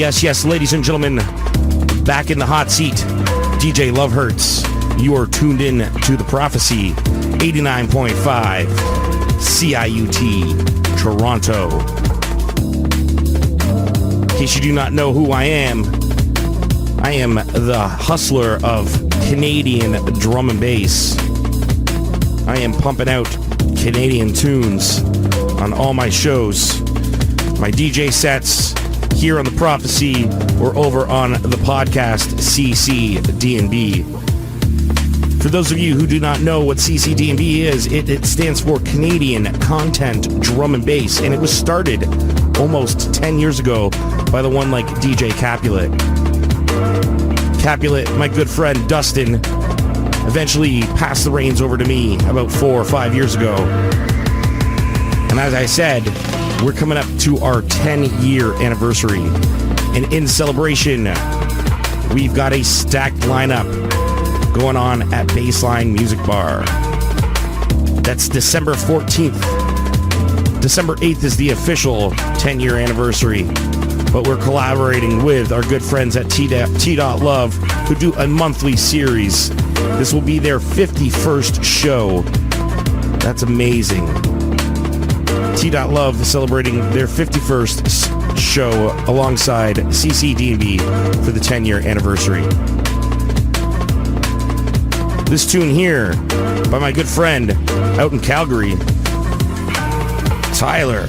Yes, yes, ladies and gentlemen, back in the hot seat, DJ Love Hurts. You are tuned in to The Prophecy, 89.5 CIUT, Toronto. In case you do not know who I am the hustler of Canadian drum and bass. I am pumping out Canadian tunes on all my shows. My DJ sets here on The Prophecy or over on the podcast CCDNB. For those of you who do not know what CCDNB is, it stands for Canadian Content Drum and Bass, and it was started almost 10 years ago by the one like DJ Capulet. Capulet, my good friend Dustin, eventually passed the reins over to me about 4 or 5 years ago. And as I said, we're coming up to our 10-year anniversary. And in celebration, we've got a stacked lineup going on at Baseline Music Bar. That's December 14th. December 8th is the official 10-year anniversary. But we're collaborating with our good friends at T.Love, who do a monthly series. This will be their 51st show. That's amazing. T.Love celebrating their 51st show alongside CCDNB for the 10-year anniversary. This tune here by my good friend out in Calgary, Tyler.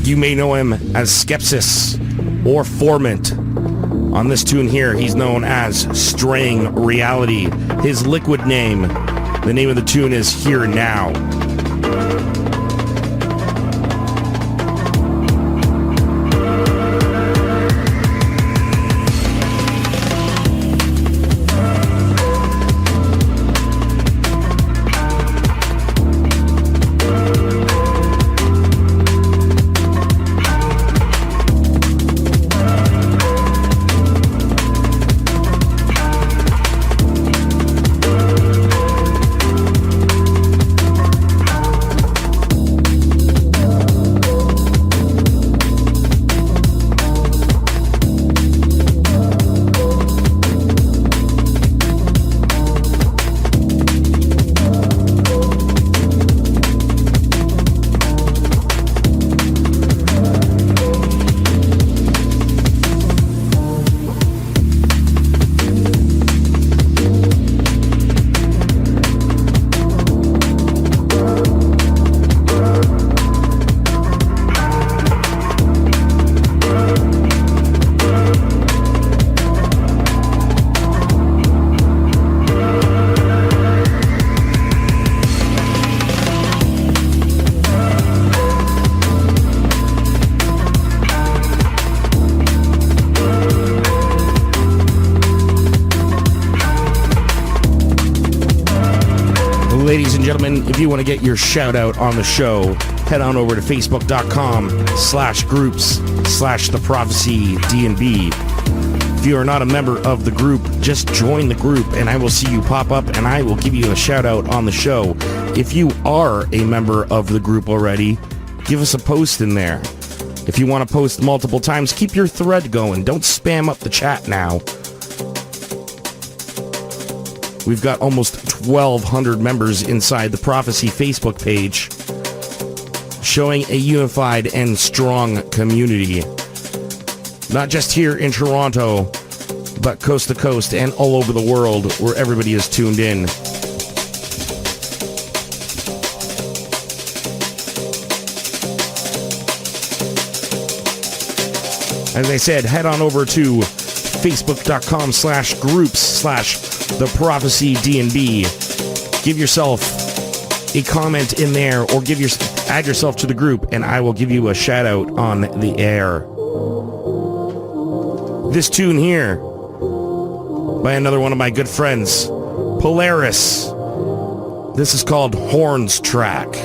You may know him as Skepsis or Formant. On this tune here, he's known as Straying Reality. His liquid name, the name of the tune is Here Now. Ladies and gentlemen, if you want to get your shout out on the show, head on over to facebook.com/groups/theprophecy-DNB. If you are not a member of the group, just join the group and I will see you pop up and I will give you a shout out on the show. If you are a member of the group already, give us a post in there. If you want to post multiple times, keep your thread going. Don't spam up the chat now. We've got almost 1,200 members inside the Prophecy Facebook page, showing a unified and strong community. Not just here in Toronto, but coast to coast and all over the world where everybody is tuned in. As I said, head on over to facebook.com/groups/theprophecy-DNB. Give yourself a comment in there or add yourself to the group and I will give you a shout out on the air. This tune here by another one of my good friends, Polaris. This is called Horns Track.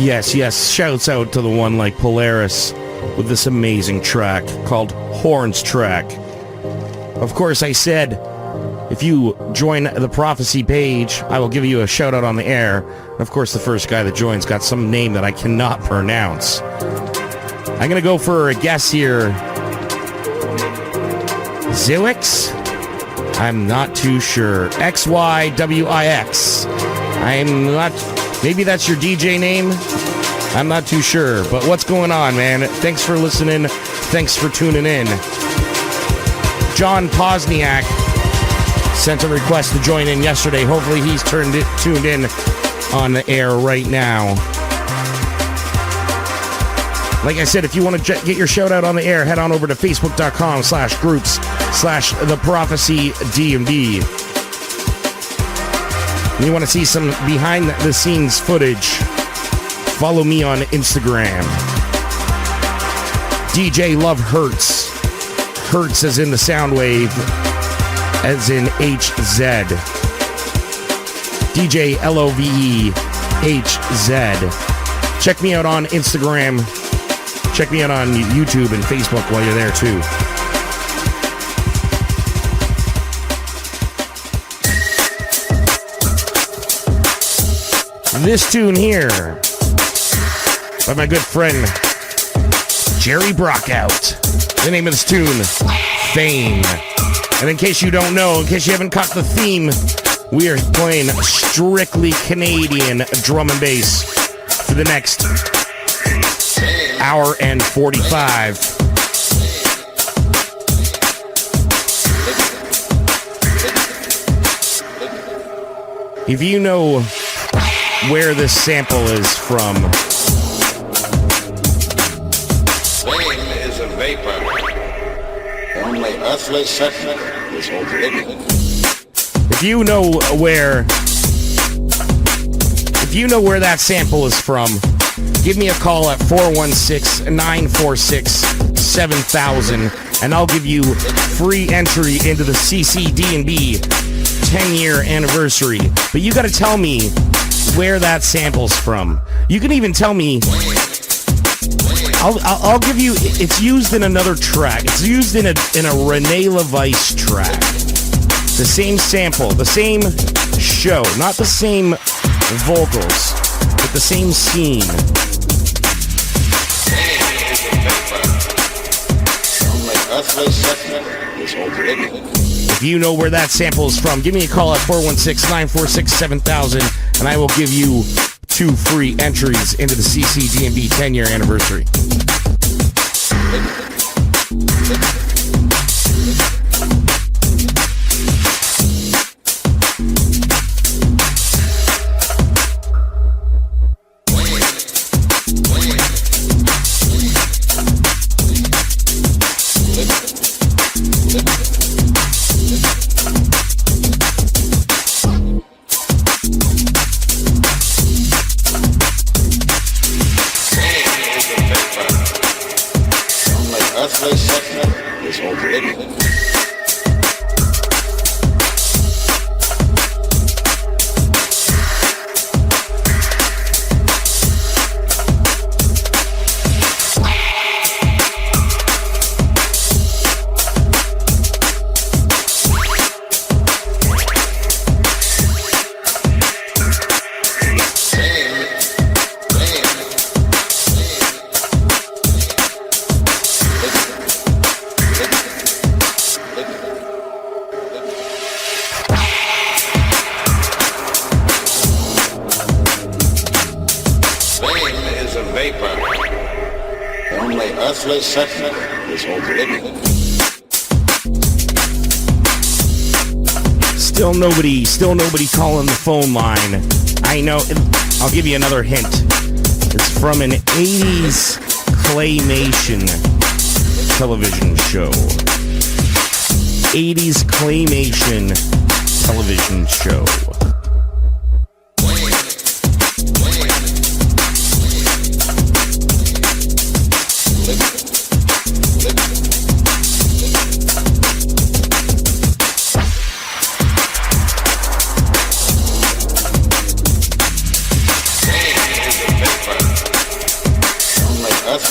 Yes. Shouts out to the one like Polaris with this amazing track called Horns Track. Of course, I said, if you join the Prophecy page, I will give you a shout out on the air. And of course, the first guy that joins got some name that I cannot pronounce. I'm going to go for a guess here. Zywix? I'm not too sure. XYWIX. I'm not... Maybe that's your DJ name? I'm not too sure. But what's going on, man? Thanks for listening. Thanks for tuning in. John Posniak sent a request to join in yesterday. Hopefully he's tuned in on the air right now. Like I said, if you want to get your shout out on the air, head on over to facebook.com/groups/theprophecy-DMD. And you want to see some behind the scenes footage, follow me on Instagram. DJ Love Hertz. Hertz as in the sound wave, as in HZ. DJ LOVEHZ. Check me out on Instagram. Check me out on YouTube and Facebook while you're there too. This tune here by my good friend Jerry Brockout. The name of this tune, Fame. And in case you don't know, in case you haven't caught the theme, we are playing strictly Canadian drum and bass for the next hour and 45. If you know where this sample is from, Flame is a vapor. Only earthly segment is oblivion. if you know where that sample is from, give me a call at 416-946-7000 and I'll give you free entry into the CCD&B 10-year anniversary. But you got to tell me where that sample's from. You can even tell me. I'll give you. It's used in another track. It's used in a Rene LaVice track. The same sample, the same show, not the same vocals, but the same scene. If you know where that sample is from, give me a call at 416-946-7000 and I will give you 2 free entries into the CCD&B 10-year anniversary. Still nobody calling the phone line. I know. I'll give you another hint. It's from an 80s claymation television show. 80s claymation television show.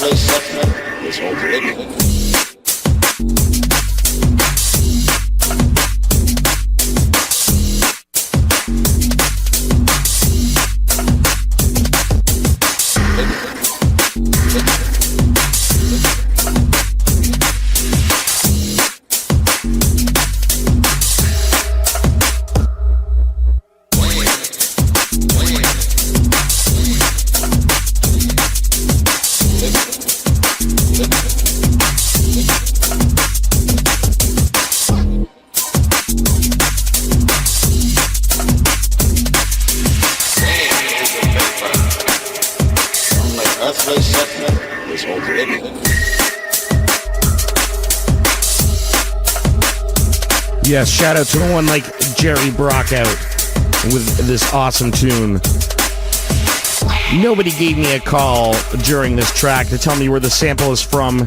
earthly settlement is overrated. Earthly settlement is overrated. Yes, shout out to no one like Jerry Brockout with this awesome tune. Nobody gave me a call during this track to tell me where the sample is from.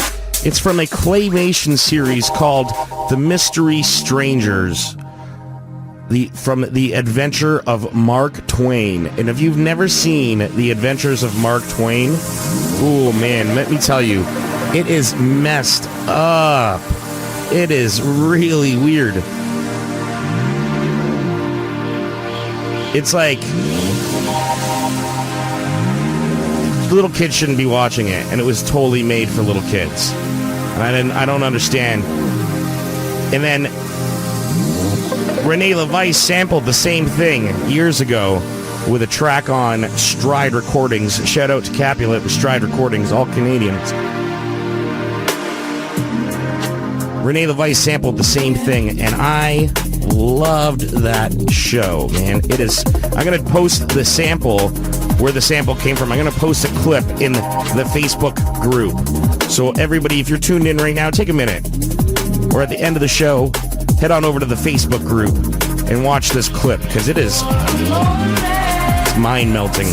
It's from a claymation series called The Mystery Strangers. From The Adventure of Mark Twain. And if you've never seen The Adventures of Mark Twain, oh man, let me tell you, it is messed up. It is really weird. It's like little kids shouldn't be watching it, and it was totally made for little kids. And I don't understand. And then Renee LeVice sampled the same thing years ago with a track on Stride Recordings. Shout out to Capulet with Stride Recordings, all Canadians. Renee LeVice sampled the same thing, and I loved that show, man. It is. I'm going to post the sample, where the sample came from. I'm going to post a clip in the Facebook group. So everybody, if you're tuned in right now, take a minute. Or at the end of the show, head on over to the Facebook group and watch this clip, because it is mind-melting.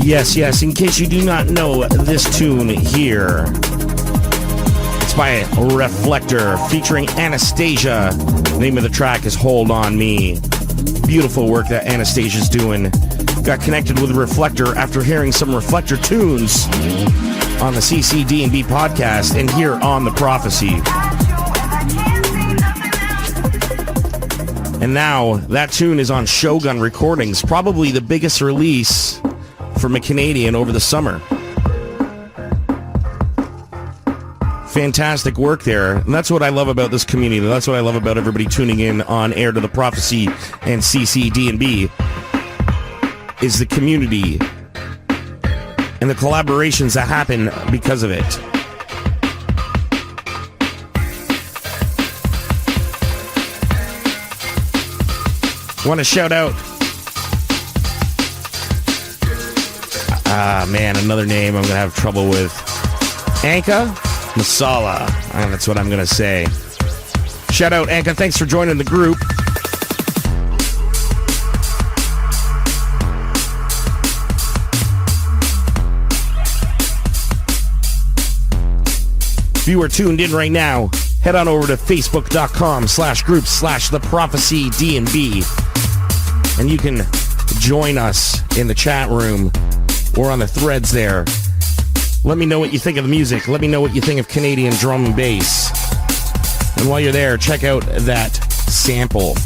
Yes, in case you do not know this tune here, it's by Reflector featuring Anastasia. The name of the track is Hold On Me. Beautiful work that Anastasia's doing. Got connected with Reflector after hearing some Reflector tunes on the CCD&B podcast and here on The Prophecy. And now that tune is on Shogun Recordings, probably the biggest release from a Canadian over the summer. Fantastic work there. And that's what I love about this community. That's what I love about everybody tuning in on air to The Prophecy and CCD&B is the community and the collaborations that happen because of it. Want to shout out another name I'm going to have trouble with. Anka Masala. That's what I'm going to say. Shout out, Anka. Thanks for joining the group. If you are tuned in right now, head on over to facebook.com/group/theprophecy-DNB and you can join us in the chat room or on the threads there. Let me know what you think of the music. Let me know what you think of Canadian drum and bass. And while you're there, check out that sample.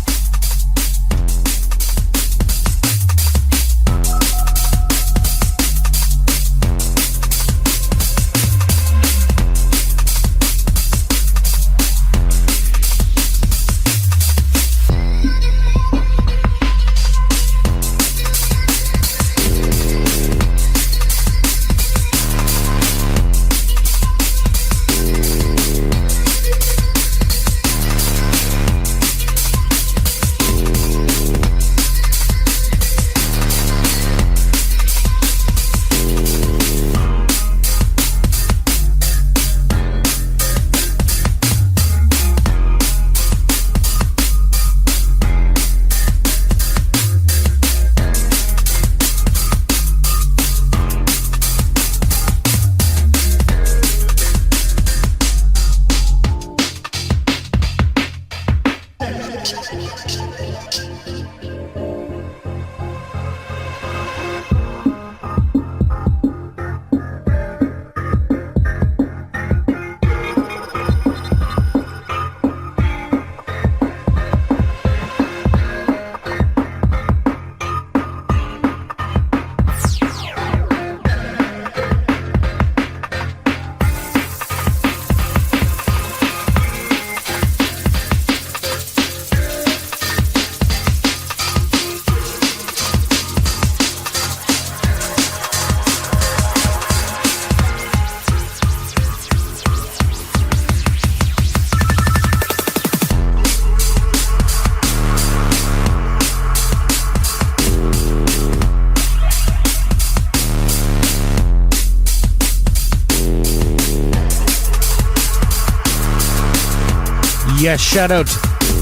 Yes, shout out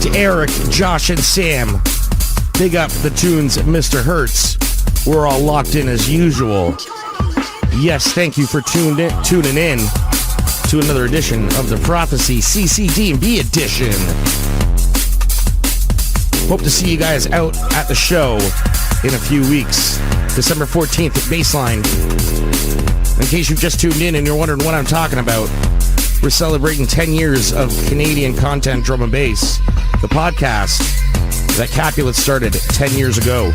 to Eric, Josh, and Sam. Big up the tunes, Mr. Hertz. We're all locked in as usual. Yes, thank you for tuning in to another edition of The Prophecy CCD&B edition. Hope to see you guys out at the show in a few weeks. December 14th at Baseline. In case you've just tuned in and you're wondering what I'm talking about, we're celebrating 10 years of Canadian content drum and bass. The podcast that Capulet started 10 years ago.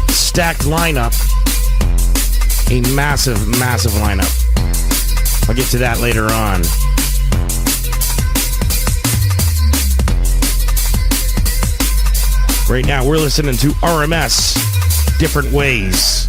Stacked lineup. A massive, massive lineup. I'll get to that later on. Right now, we're listening to RMS, Different Ways.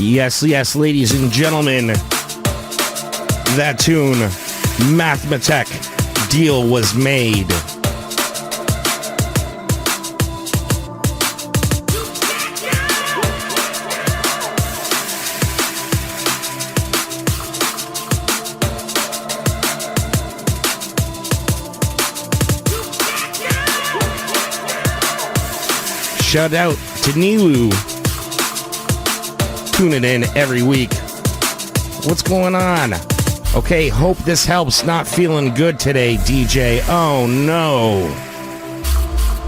Yes, yes, ladies and gentlemen. That tune, Mathmatech, Deal Was Made. Shout out to Nilu. Tuning in every week. What's going on? Okay, hope this helps. Not feeling good today, DJ. Oh no.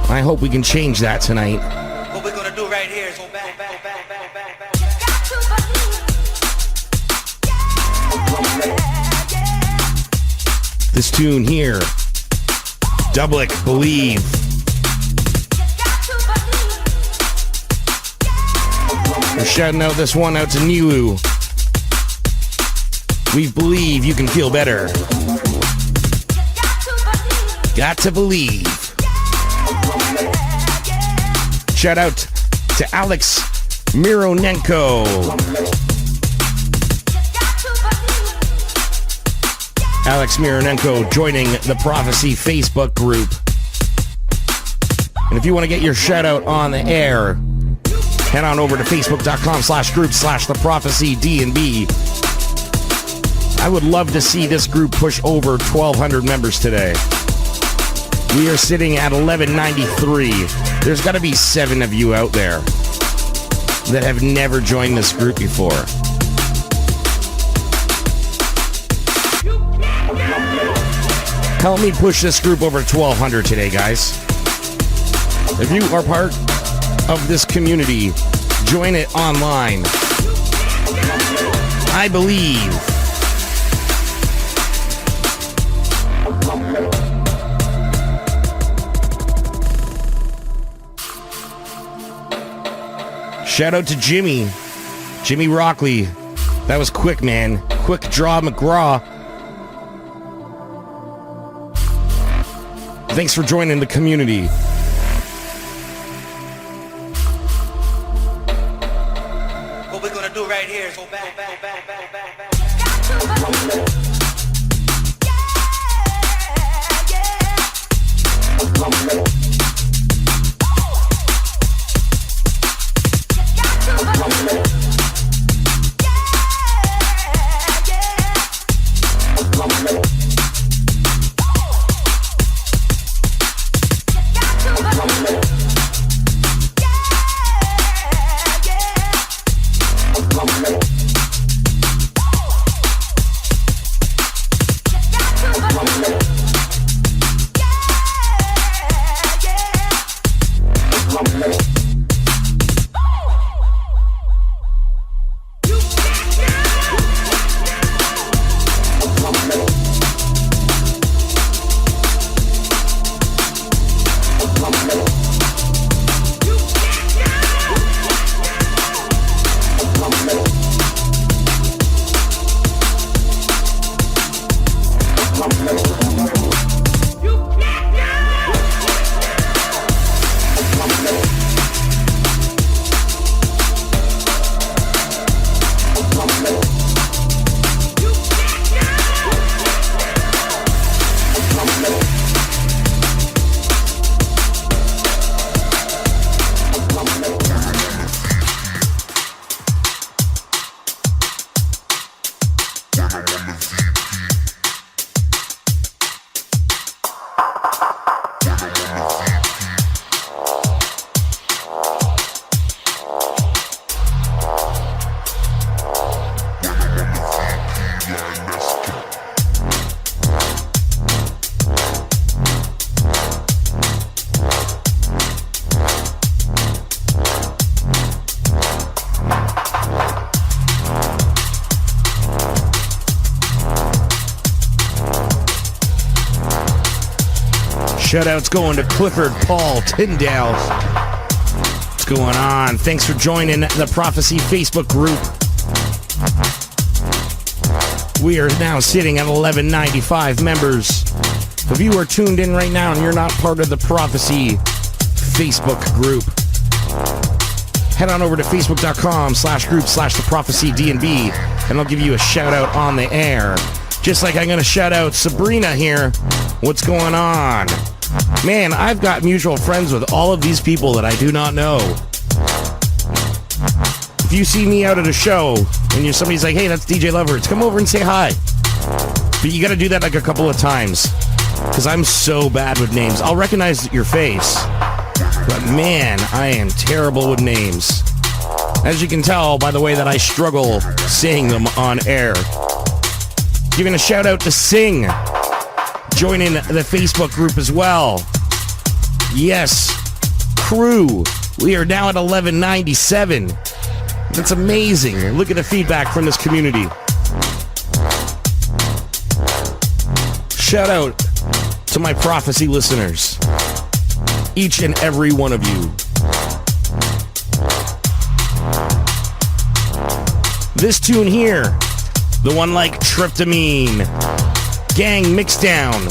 I hope we can change that tonight. What we're gonna do right here is go back. This tune here, Doublick, Believe. We're shouting out this one out to Nilu. We believe you can feel better. Got to believe. Shout out to Alex Mironenko. Alex Mironenko joining the Prophecy Facebook group. And if you want to get your shout out on the air, head on over to facebook.com/group/theprophecy-D&B. I would love to see this group push over 1,200 members today. We are sitting at 1193. There's got to be 7 of you out there that have never joined this group before. Help me push this group over 1,200 today, guys. If you are part of this community, join it online. I believe. Shout out to Jimmy Rockley. That was quick, man. Quick draw, McGraw. Thanks for joining the community. What we're gonna do right here is go back. Shoutouts going to Clifford Paul Tyndale. What's going on? Thanks for joining the Prophecy Facebook group. We are now sitting at 1195 members. If you are tuned in right now and you're not part of the Prophecy Facebook group, head on over to facebook.com/group/theprophecy-DNB, and I'll give you a shout out on the air. Just like I'm going to shout out Sabrina here. What's going on? Man, I've got mutual friends with all of these people that I do not know. If you see me out at a show and somebody's like, hey, that's DJ Lovers, come over and say hi. But you got to do that like a couple of times, because I'm so bad with names. I'll recognize your face, but man, I am terrible with names. As you can tell by the way that I struggle saying them on air. Giving a shout out to Sing, joining the Facebook group as well. Yes, crew, we are now at 1197. That's amazing. Look at the feedback from this community. Shout out to my prophecy listeners, each and every one of you. This tune here, the one like Tryptamine, Gang Mixdown.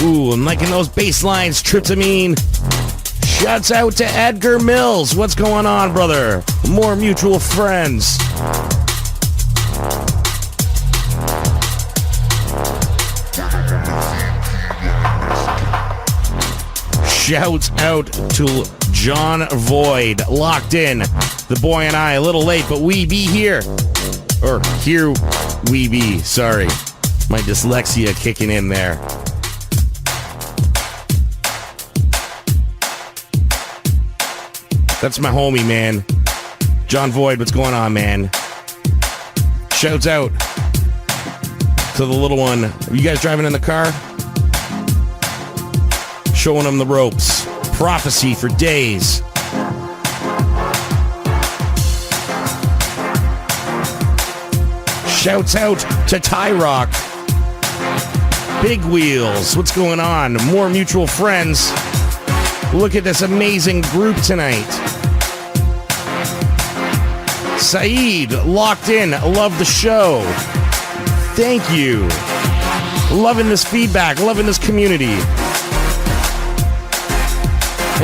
Ooh, I'm liking those bass lines, Tryptamine. Shouts out to Edgar Mills. What's going on, brother? More mutual friends. Shouts out to John Void, locked in. The boy and I, a little late, but we be here. Or here we be, sorry. My dyslexia kicking in there. That's my homie, man. John Void, what's going on, man? Shouts out to the little one. Are you guys driving in the car? Showing them the ropes. Prophecy for days. Shouts out to Ty Rock. Big Wheels. What's going on? More mutual friends. Look at this amazing group tonight. Saeed, locked in. Love the show. Thank you. Loving this feedback. Loving this community.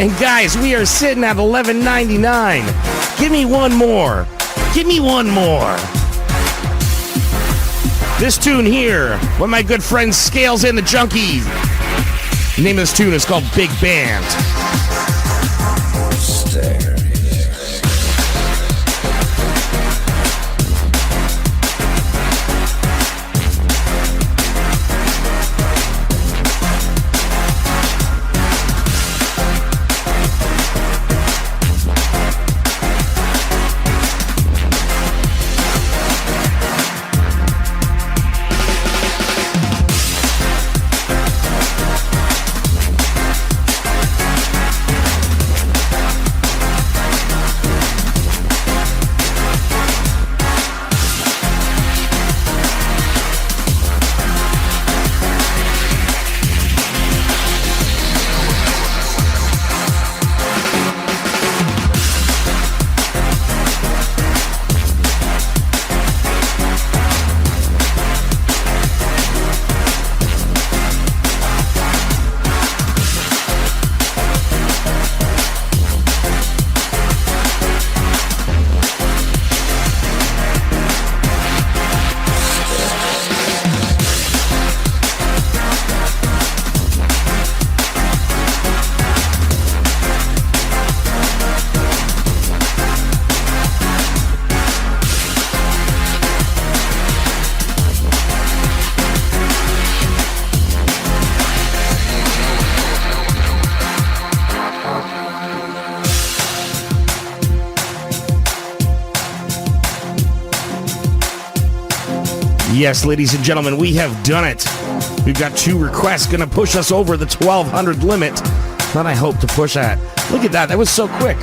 And guys, we are sitting at $11.99. Give me one more. Give me one more. This tune here, when my good friend Scales and the Junkies. The name of this tune is called Big Band. Yes, ladies and gentlemen, we have done it. We've got 2 requests going to push us over the 1,200 limit that I hope to push at. Look at that. That was so quick.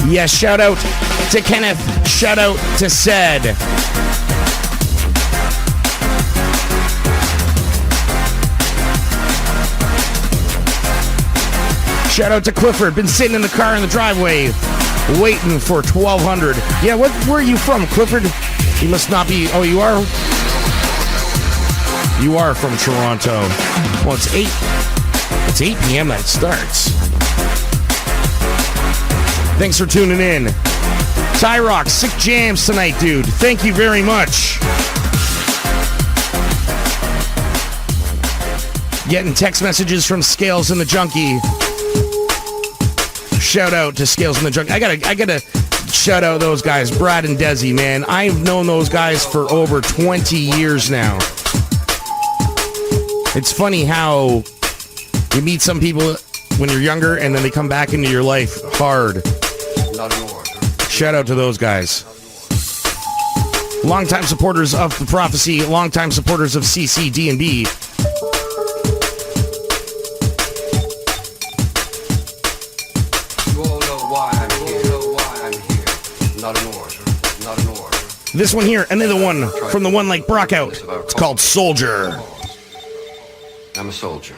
Yes, shout out to Kenneth. Shout out to Sed. Shout out to Clifford. Been sitting in the car in the driveway waiting for 1200. Yeah, where are you from, Clifford? You must not be... Oh, you are? You are from Toronto. Well, it's 8 p.m. that it starts. Thanks for tuning in. Tyrock, sick jams tonight, dude. Thank you very much. Getting text messages from Scales and the Junkie. Shout out to Scales and the Junkie. I gotta shout out those guys, Brad and Desi, man. I've known those guys for over 20 years now. It's funny how you meet some people when you're younger and then they come back into your life hard. Shout out to those guys. Longtime supporters of The Prophecy, longtime supporters of CCD&B. You all know why I'm here. Not an order. This one here, another one from the one like Brockout. It's called Soldier. I'm a soldier.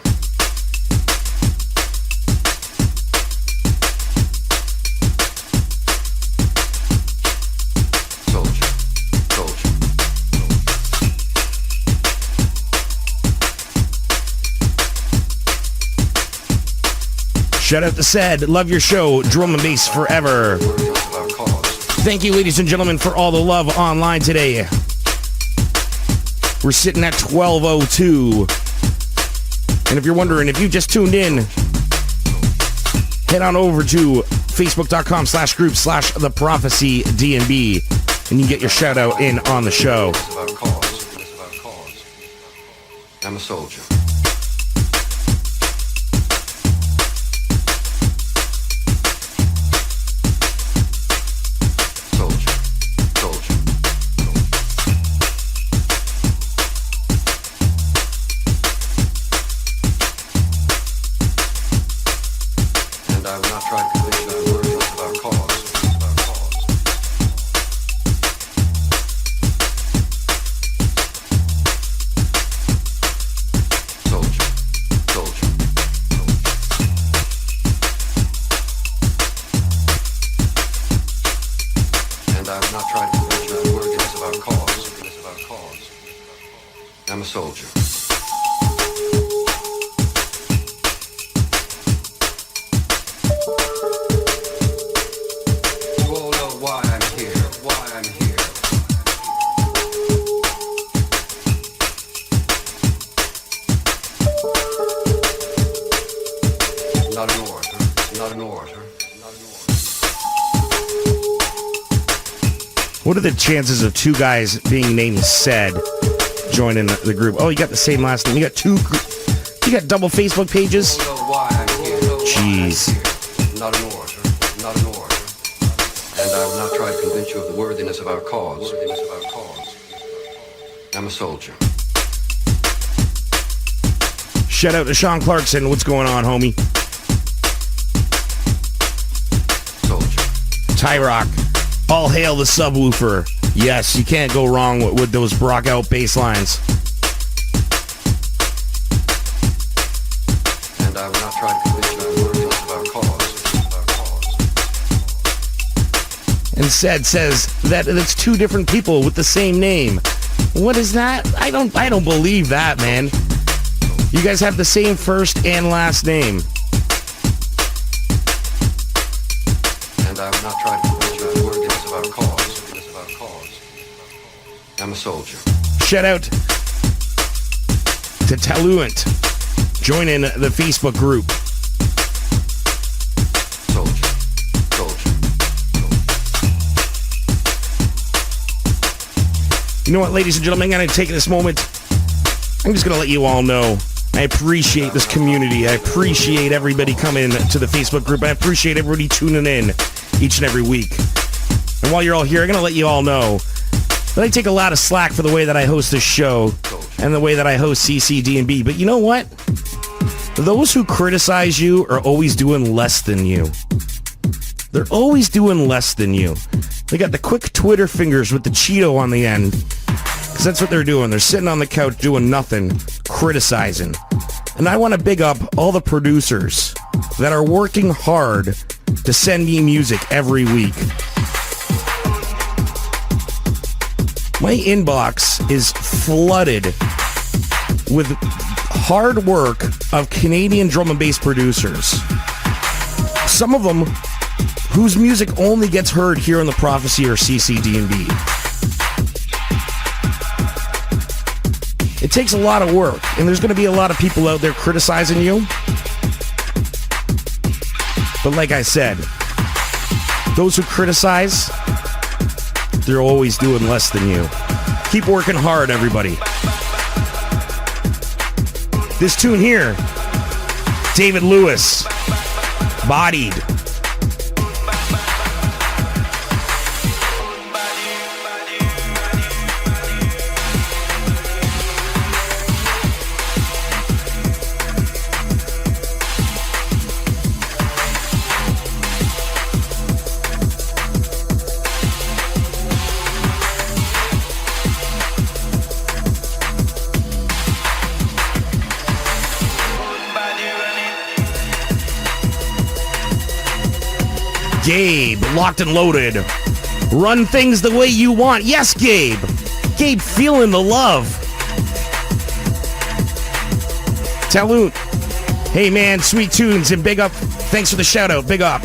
Shout out to Sed. Love your show. Drum and bass forever. Thank you, ladies and gentlemen, for all the love online today. We're sitting at 12:02. And if you're wondering, if you just tuned in, head on over to facebook.com/group/theprophecy-DNB and you get your shout out in on the show. I'm a soldier. I'm a soldier. You all know why I'm here. Not an order. What are the chances of two guys being named Sed joining the group? Oh, you got the same last name. You got double Facebook pages? Jeez. Not an order. And I will not try to convince you of the worthiness of our cause. I'm a soldier. Shout out to Sean Clarkson. What's going on, homie? Soldier. Tyrock. All hail the subwoofer. Yes, you can't go wrong with those Brockout bass lines. And I will not try to convince you of the worthiness of our cause. And Sed says that it's two different people with the same name. What is that? I don't believe that, man. You guys have the same first and last name. And I will not try to convince you of the worthiness of our cause. I'm a soldier. Shout out to Taluent. Joining the Facebook group. Soldier. You know what, ladies and gentlemen, I'm going to take this moment. I'm just going to let you all know I appreciate this community. I appreciate everybody coming to the Facebook group. I appreciate everybody tuning in each and every week. And while you're all here, I'm going to let you all know that I take a lot of slack for the way that I host this show and the way that I host CCD&B. But you know what? Those who criticize you are always doing less than you. They're always doing less than you. They got the quick Twitter fingers with the Cheeto on the end. Because that's what they're doing. They're sitting on the couch doing nothing, criticizing. And I want to big up all the producers that are working hard to send me music every week. My inbox is flooded with hard work of Canadian drum and bass producers. Some of them whose music only gets heard here on The Prophecy or CCD&B. It takes a lot of work, and there's going to be a lot of people out there criticizing you. But like I said, those who criticize, they're always doing less than you. Keep working hard, everybody. This tune here, David Lewis, Bodied. Gabe, locked and loaded. Run things the way you want. Yes, Gabe. Gabe feeling the love. Talent. Hey, man, sweet tunes and big up. Thanks for the shout out. Big up.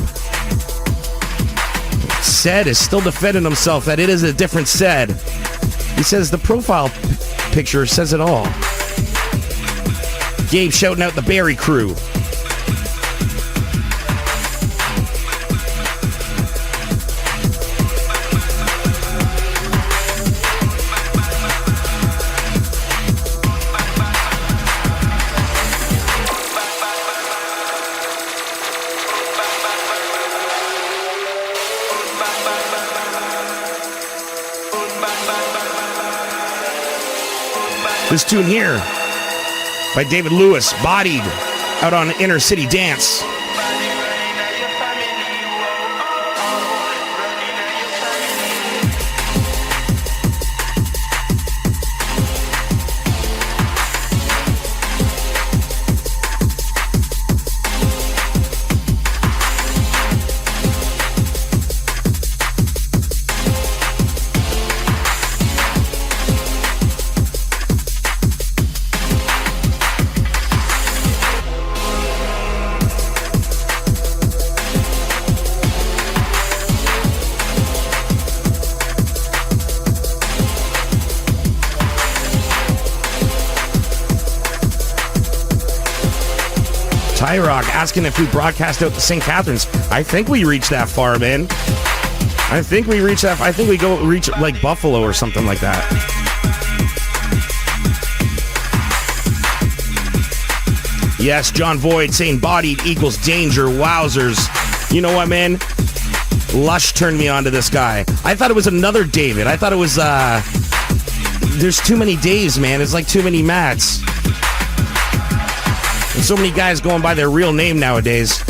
Sed is still defending himself that it is a different Sed. He says the profile picture says it all. Gabe shouting out the Barry crew. This tune here by David Lewis, Bodied, out on Inner City Dance. Tyrock asking if we broadcast out to St. Catharines. I think we reached that far, man. I think we reach reach like Buffalo or something like that. Yes, John Void saying bodied equals danger. Wowzers. You know what, man? Lush turned me on to this guy. I thought it was another David. I thought it was, there's too many Daves, man. It's like too many Matts. And so many guys going by their real name nowadays.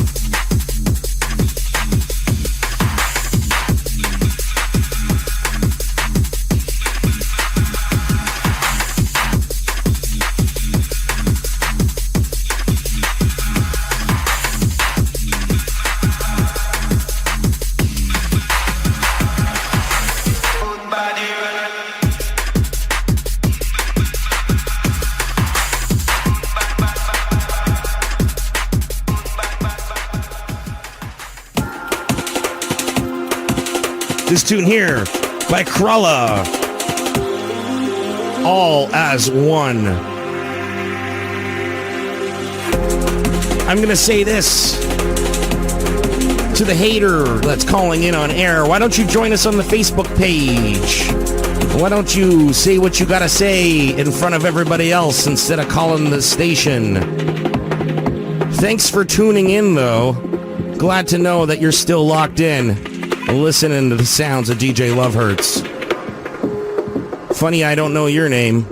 This tune here by Krulla, All as One. I'm going to say this to the hater that's calling in on air. Why don't you join us on the Facebook page? Why don't you say what you got to say in front of everybody else instead of calling the station? Thanks for tuning in, though. Glad to know that you're still locked in. Listening to the sounds of DJ Love Hurts. Funny I don't know your name.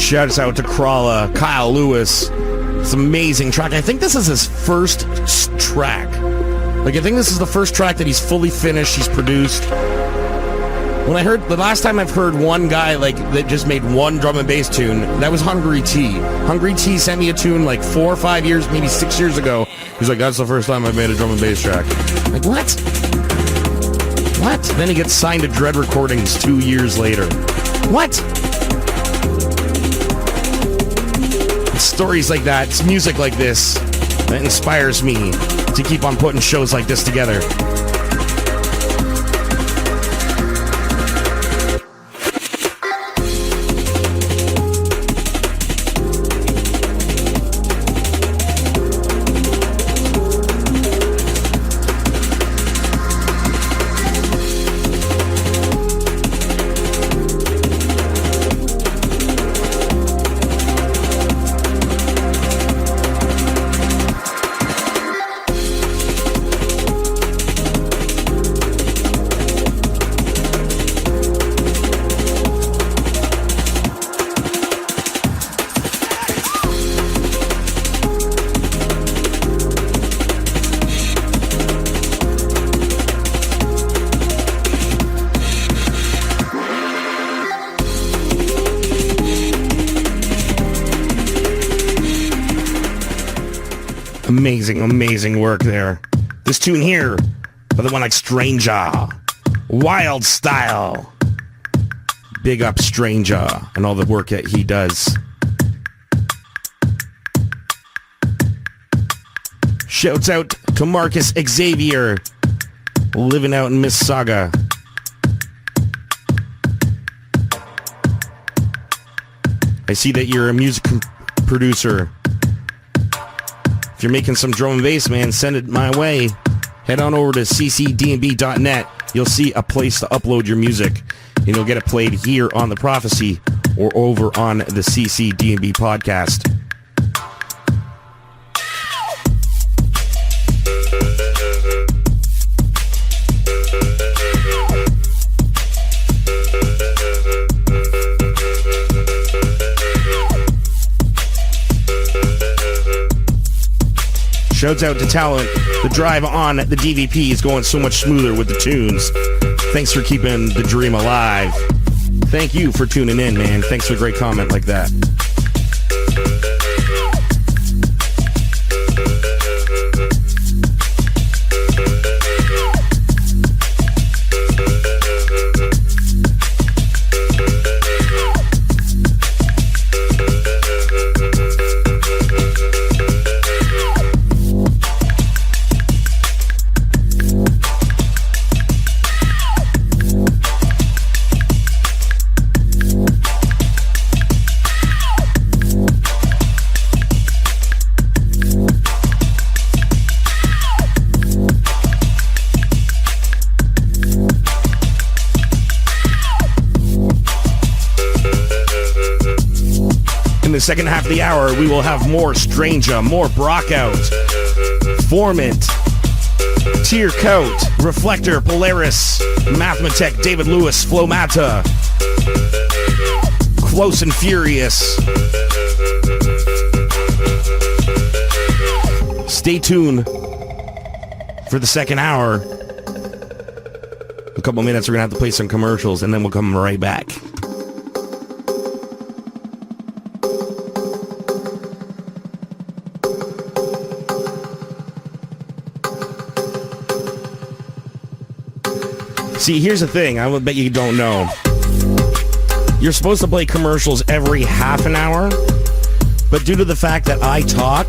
Shouts out to Crawla, Kyle Lewis. It's an amazing track. I think this is his first track. Like, I think this is the first track that he's fully finished, he's produced. When I heard, the last time I've heard one guy, like, that just made one drum and bass tune, that was Hungry T. Hungry T sent me a tune, like, 4 or 5 years, maybe 6 years ago. He's like, that's the first time I've made a drum and bass track. Like, what? What? Then he gets signed to Dread Recordings 2 years later. What? It's stories like that, it's music like this that inspires me to keep on putting shows like this together. Amazing work there. This tune here, by the one like Stranger, Wild Style. Big up Stranger and all the work that he does. Shouts out to Marcus Xavier, living out in Mississauga. I see that you're a music producer. If you're making some drum and bass, man, send it my way. Head on over to ccdnb.net. You'll see a place to upload your music, and you'll get it played here on The Prophecy or over on the CCDNB podcast. Shouts out to Talent. The drive on the DVP is going so much smoother with the tunes. Thanks for keeping the dream alive. Thank you for tuning in, man. Thanks for a great comment like that. The second half of the hour, we will have more Stranger, more Brockout, Formant, Tier Coat, Reflector, Polaris, Mathematech, David Lewis, Flomata, Close and Furious. Stay tuned for the second hour. In a couple minutes, we're going to have to play some commercials, and then we'll come right back. See, here's the thing. I would bet you don't know. You're supposed to play commercials every half an hour, but due to the fact that I talk,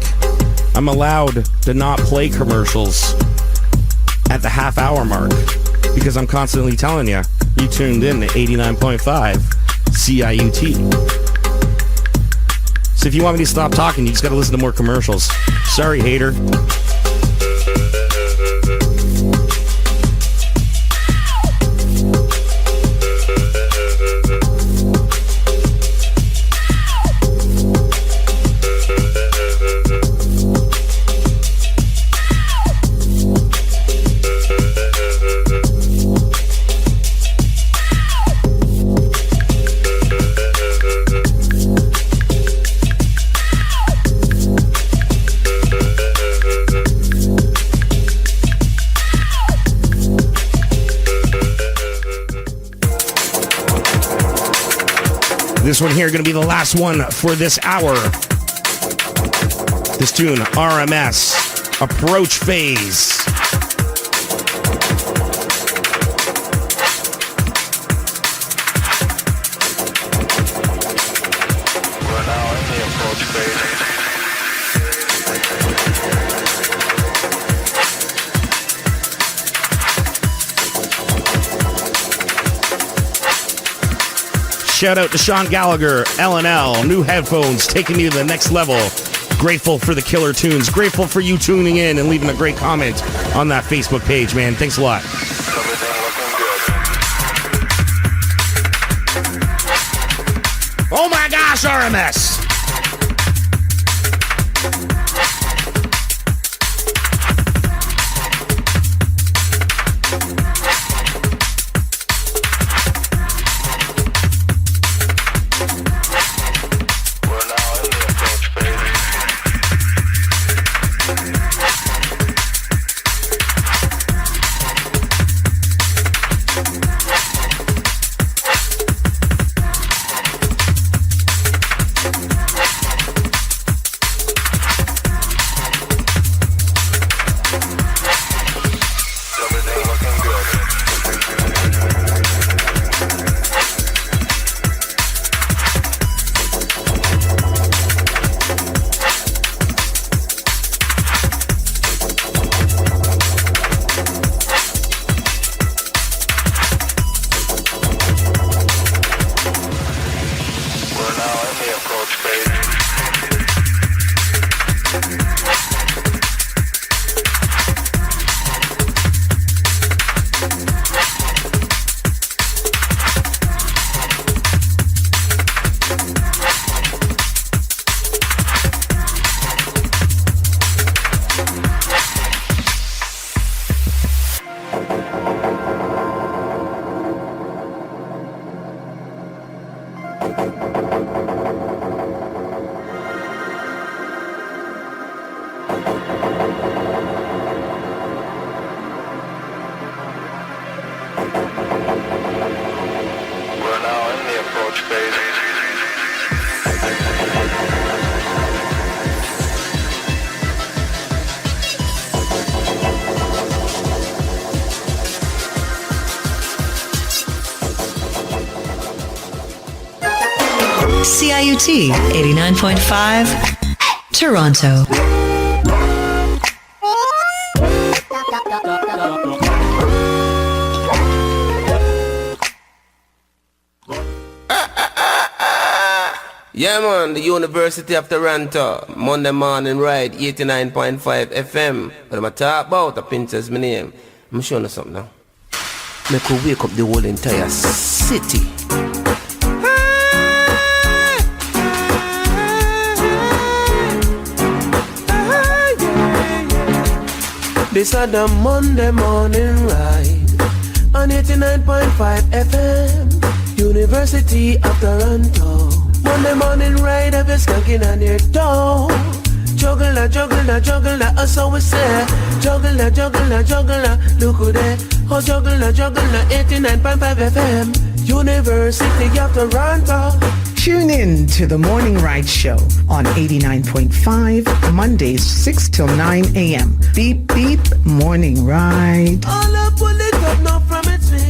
I'm allowed to not play commercials at the half hour mark because I'm constantly telling you, you tuned in to 89.5 CIUT. So if you want me to stop talking, you just got to listen to more commercials. Sorry, hater. This one here going to be the last one for this hour. This tune, RMS, Approach Phase. Shout out to Sean Gallagher, L&L, new headphones, taking you to the next level. Grateful for the killer tunes. Grateful for you tuning in and leaving a great comment on that Facebook page, man. Thanks a lot. Oh my gosh, RMS! CIUT 89.5 Toronto. Yeah, man, the University of Toronto, Monday morning ride, 89.5 FM. But I'm talk about, the Pinter's my name. I'm showing you something now. Make we wake up the whole entire city. This is the Monday morning ride on 89.5 FM, University of Toronto. Monday morning ride, I've been skunking on your toe. Juggle, so we say. Juggle, look who there. Oh, juggle, 89.5 FM, University of Toronto. Tune in to the Morning Ride Show on 89.5, Mondays 6 till 9 a.m. Beep, beep, Morning Ride. All up, pull it up now from its feet.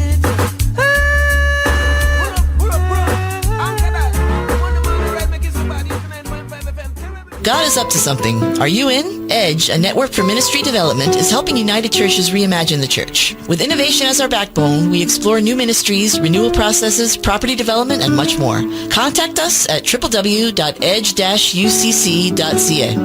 God is up to something. Are you in? EDGE, a network for ministry development, is helping United Churches reimagine the church. With innovation as our backbone, we explore new ministries, renewal processes, property development, and much more. Contact us at www.edge-ucc.ca.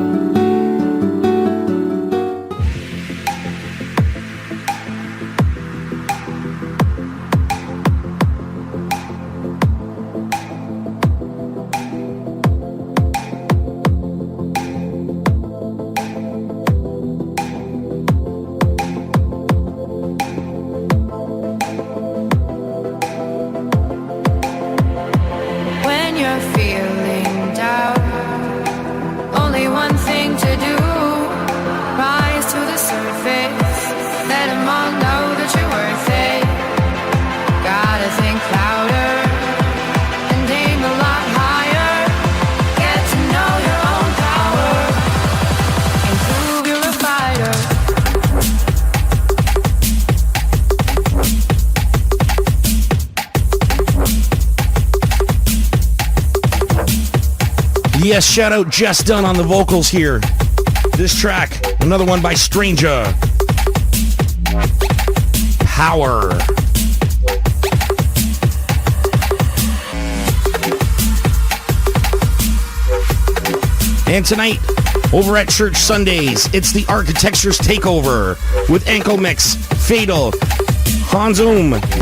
When you're feeling down, only one thing Yes, shout out Jess Dunn on the vocals here. This track, another one by Stranger. Power. And tonight, over at Church Sundays, it's the Architecture's Takeover with Ankle Mix, Fatal, Hans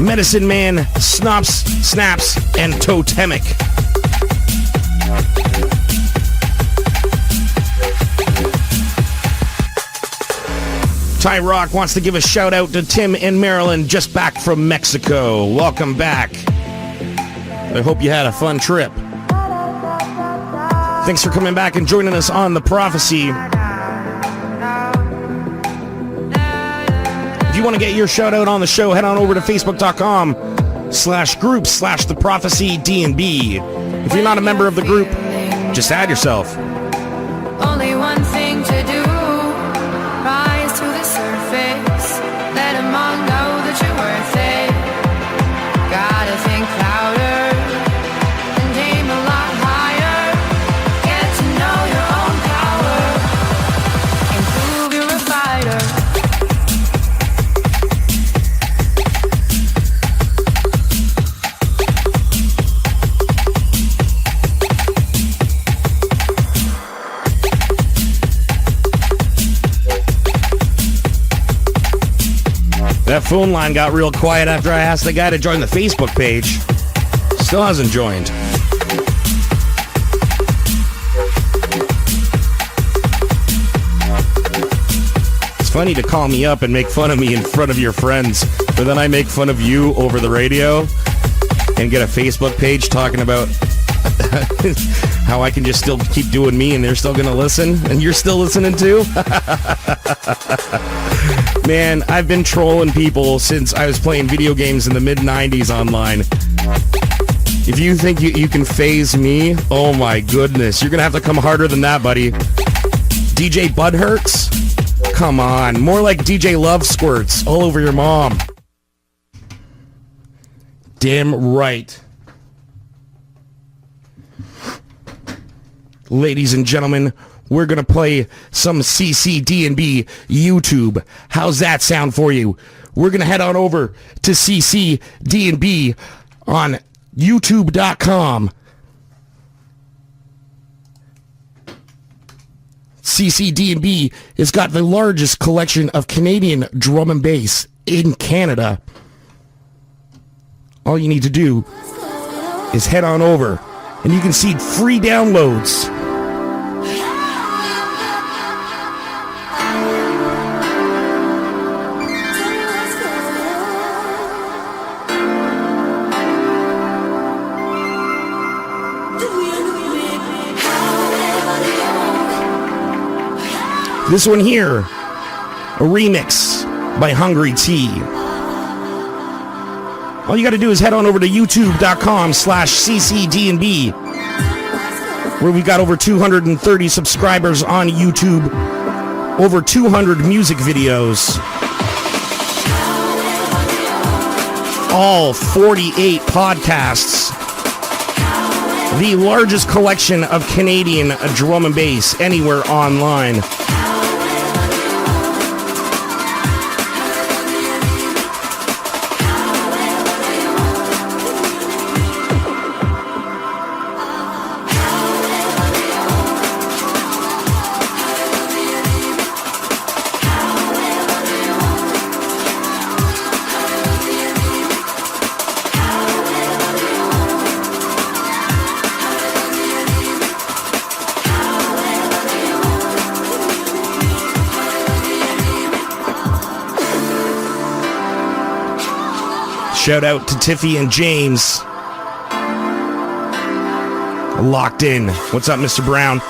Medicine Man, Snops, Snaps, and Totemic. Ty Rock wants to give a shout out to Tim and Marilyn just back from Mexico. Welcome back. I hope you had a fun trip. Thanks for coming back and joining us on The Prophecy. If you want to get your shout out on the show, head on over to facebook.com/group/The Prophecy DNB. If you're not a member of the group, just add yourself. Only one thing to do, rise to the surface, let them all know that you're worth it. Gotta think louder and aim a lot higher. Get to know your own power and prove you're a fighter. That phone line got real quiet after I asked the guy to join the Facebook page. Still hasn't joined. It's funny to call me up and make fun of me in front of your friends, but then I make fun of you over the radio and get a Facebook page talking about how I can just still keep doing me and they're still going to listen and you're still listening too. Man, I've been trolling people since I was playing video games in the mid-90s online. If you think you can phase me, oh my goodness, you're going to have to come harder than that, buddy. DJ Budhurts? Come on, more like DJ Love Squirts all over your mom. Damn right. Ladies and gentlemen, we're going to play some CCDNB YouTube. How's that sound for you? We're going to head on over to CCDNB on YouTube.com. CCDNB has got the largest collection of Canadian drum and bass in Canada. All you need to do is head on over and you can see free downloads. This one here, a remix by Hungry T. All you got to do is head on over to youtube.com/CCDNB, where we've got over 230 subscribers on YouTube, over 200 music videos, all 48 podcasts, the largest collection of Canadian drum and bass anywhere online. Shout out to Tiffy and James. Locked in. What's up, Mr. Brown?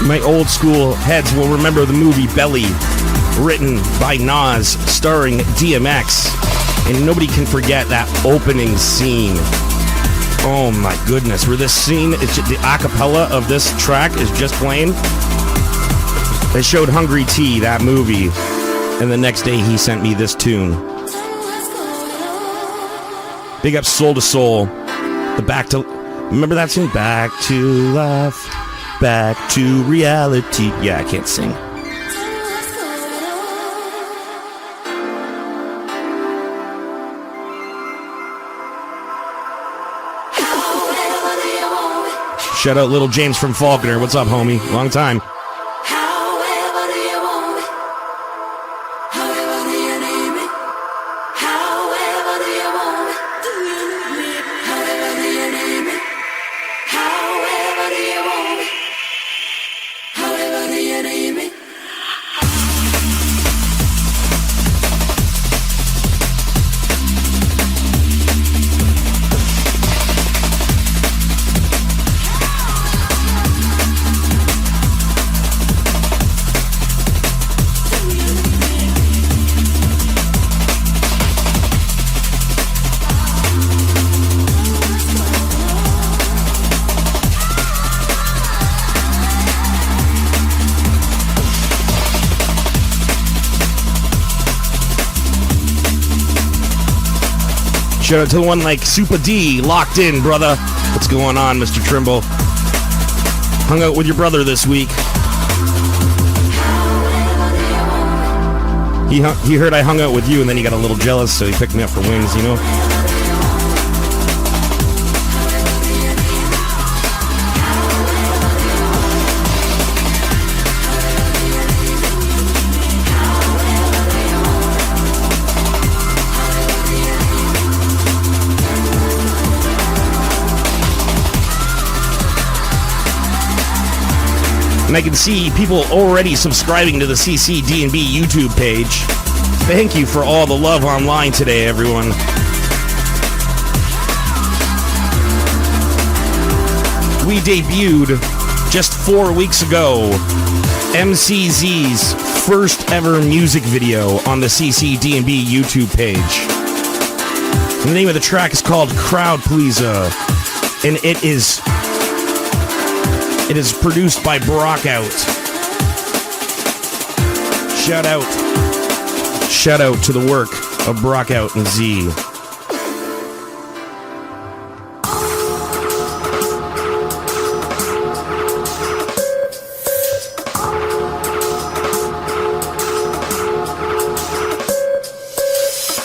My old school heads will remember the movie Belly, written by Nas, starring DMX. And nobody can forget that opening scene. Oh my goodness, where this scene, the acapella of this track is just playing. They showed Hungry T, that movie, and the next day he sent me this tune. Big up Soul to Soul. The Back to... Remember that scene? Back to life, back to reality. Yeah, I can't sing. Shout out Little James from Faulkner. What's up, homie? Long time. Shout out to the one like Super D, locked in, brother. What's going on, Mr. Trimble? Hung out with your brother this week. He heard I hung out with you, and then he got a little jealous, so he picked me up for wings, you know? And I can see people already subscribing to the CCD&B YouTube page. Thank you for all the love online today, everyone. We debuted just 4 weeks ago MCZ's first ever music video on the CCD&B YouTube page. And the name of the track is called Crowd Pleaser, and it is produced by Brockout. Shout out to the work of Brockout and Z.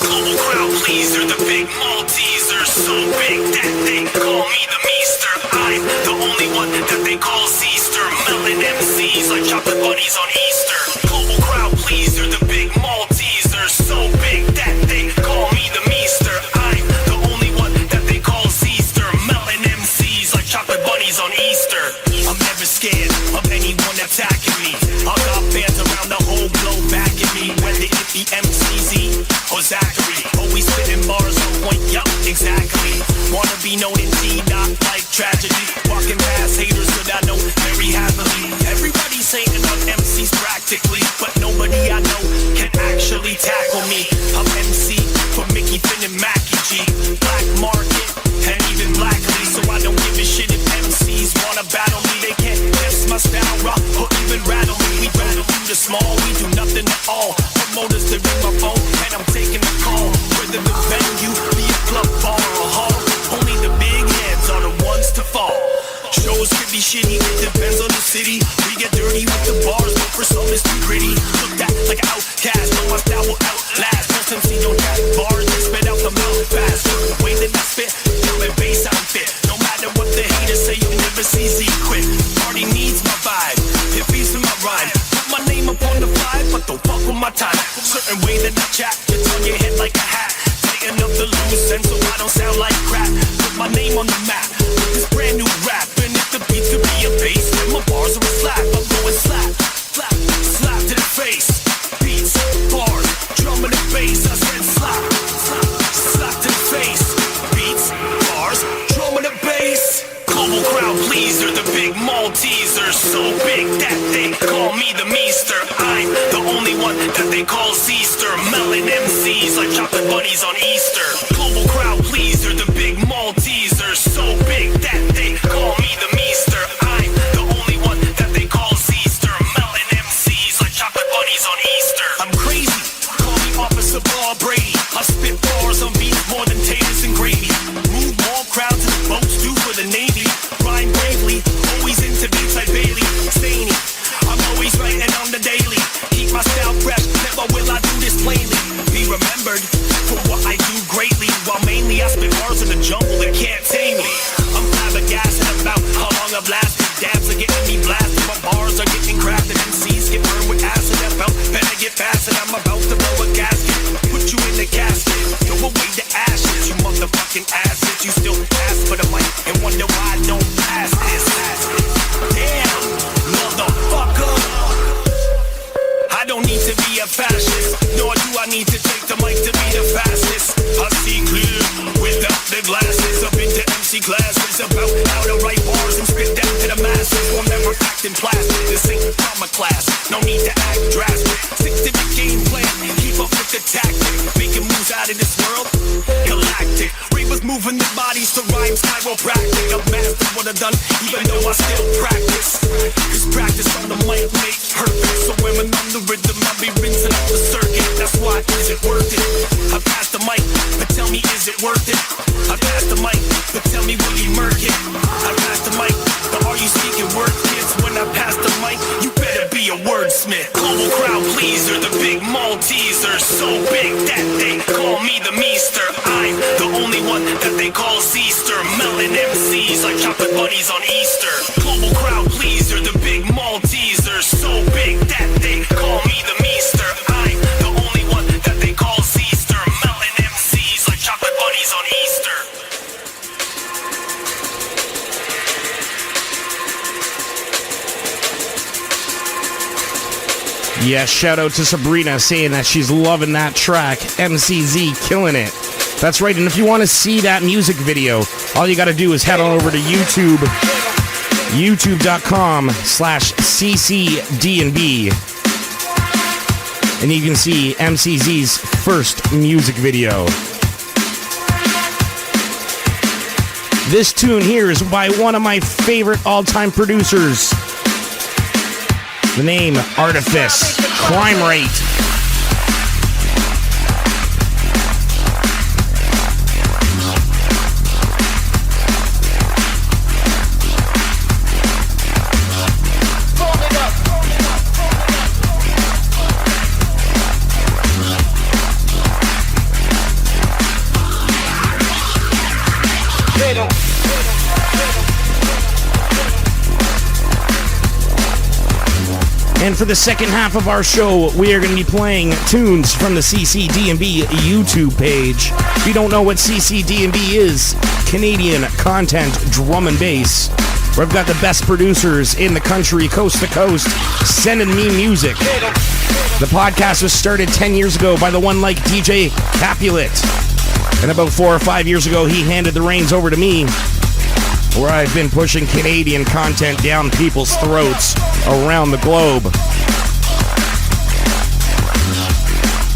Global crowd pleaser, the big Malteser, so big that they call me the Meester. I'm the only one that they call Zeester. Melon MCs like chocolate bunnies on Easter. Global crowd pleaser, the big Malteser, so big that they call me the Meester. I'm the only one that they call Zeester. Melon MCs like chocolate bunnies on Easter. I'm never scared of anyone attacking me. I got fans around the whole globe backing me. Whether it be MCZ or Zachary, always spitting bars on point, yup, exactly. Wanna be known in D, not like tragedy. Walking past haters that I know very happily. Everybody's hating on MCs practically, but nobody I know can actually tackle me. I'm MC for Mickey, Finn, and Mackie G. Black market, and even Blackly, so I don't give a shit if MCs wanna battle me. They can't test my style, rock, or even rattle me. We battle through the small, we do nothing at all. Promoters to ring my phone, and I'm taking the call. Whether the venue be a club, bar, or hall, only the big heads are the ones to fall. Shows could be shitty, it depends on the city. We get dirty with the bars, but for some it's too pretty. Looked at like an outcast, but my style will outlast. Most MC don't have bars, they spit out the mouth fast. The way that I spit, drum and bass outfit. No matter what the haters say, you'll never see Z quit. Party needs my vibe, it feeds to my rhyme. Put my name up on the fly, but don't fuck with my time. Certain way that I chat, it's on your head like a hat. Tighten up the loose end so I don't sound like crap. Put my name on the map with this brand new rap. And if the beats could be a bass, then my bars are a slap. I'm going slap, slap, slap to the face. Beats, bars, drum and the bass. I said slap, slap, slap to the face. Beats, bars, drum and the bass. Global crowd pleaser, the the big Malteser, so big that they call me the Meester. I'm the only one that they call Zeester. Melon MCs like chocolate bunnies on Easter. Global crowd pleaser, the big Malteser, so big that they call me the Meester. I'm the only one that they call Zeester. Melon MCs like chocolate bunnies on Easter. I'm crazy, call me Officer Paul Brady. I spit bars on beats more than taters and gravy. Move more crowds than boats do for the Navy. Rhyme bravely, always into beats like Bailey. Zany, I'm always writing on the daily. Keep my style fresh, never will I do this plainly. Be remembered for what I do greatly. While mainly I spit bars in the jungle that can't tame me. I'm flabbergasted about how long I've lasted. Dabs are getting me blasted, my bars are getting crafted. MCs get burned with acid. I felt better get past it. I'm about to blow a gasket. Put you in the casket, throw away the ashes. You motherfucking asses, you still ask for the mic and wonder why I don't pass this. Damn, motherfucker, I don't need to be a fascist, nor do I need to take the mic to be the fastest. I see clear without the glasses. Up into MC classes about how to write bars and spit down to the masses. I'll never act in plastic, this ain't drama class. No need to act drastic. Stick to the game plan, keep up with the tactic. Making moves out of this world, galactic. Ravers moving their bodies to rhymes chiropractic. I've mastered what I've done, even though I still practice. Cause practice on the mic make perfect. So when I'm on the rhythm, I'll be rinsing up the circuit. That's why, is it worth it? I passed the mic, but tell me, is it worth it? I passed the mic, but tell me, will you murk it? I passed the mic, but are you speaking word, kids? When I pass the mic, you better be a wordsmith. Global crowd pleaser, the big Malteser, so big that they call me the Meester. I'm the only one that they call Zeester. Melon MCs like chocolate bunnies on Easter. Global crowd pleaser, the big Malteser, so big that they call me the Meester. I'm the only one that they call Zeester. Melon MCs like chocolate bunnies on Easter. Yeah, shout out to Sabrina saying that she's loving that track. MCZ killing it. That's right, and if you want to see that music video, all you got to do is head on over to YouTube, youtube.com/ccdnb, and you can see MCZ's first music video. This tune here is by one of my favorite all-time producers. The name, Artifice, Crime Rate. And for the second half of our show, we are going to be playing tunes from the CCDNB YouTube page. If you don't know what CCDNB is, Canadian Content Drum and Bass, where I've got the best producers in the country, coast to coast, sending me music. The podcast was started 10 years ago by the one like DJ Capulet. And about 4 or 5 years ago, he handed the reins over to me, where I've been pushing Canadian content down people's throats around the globe.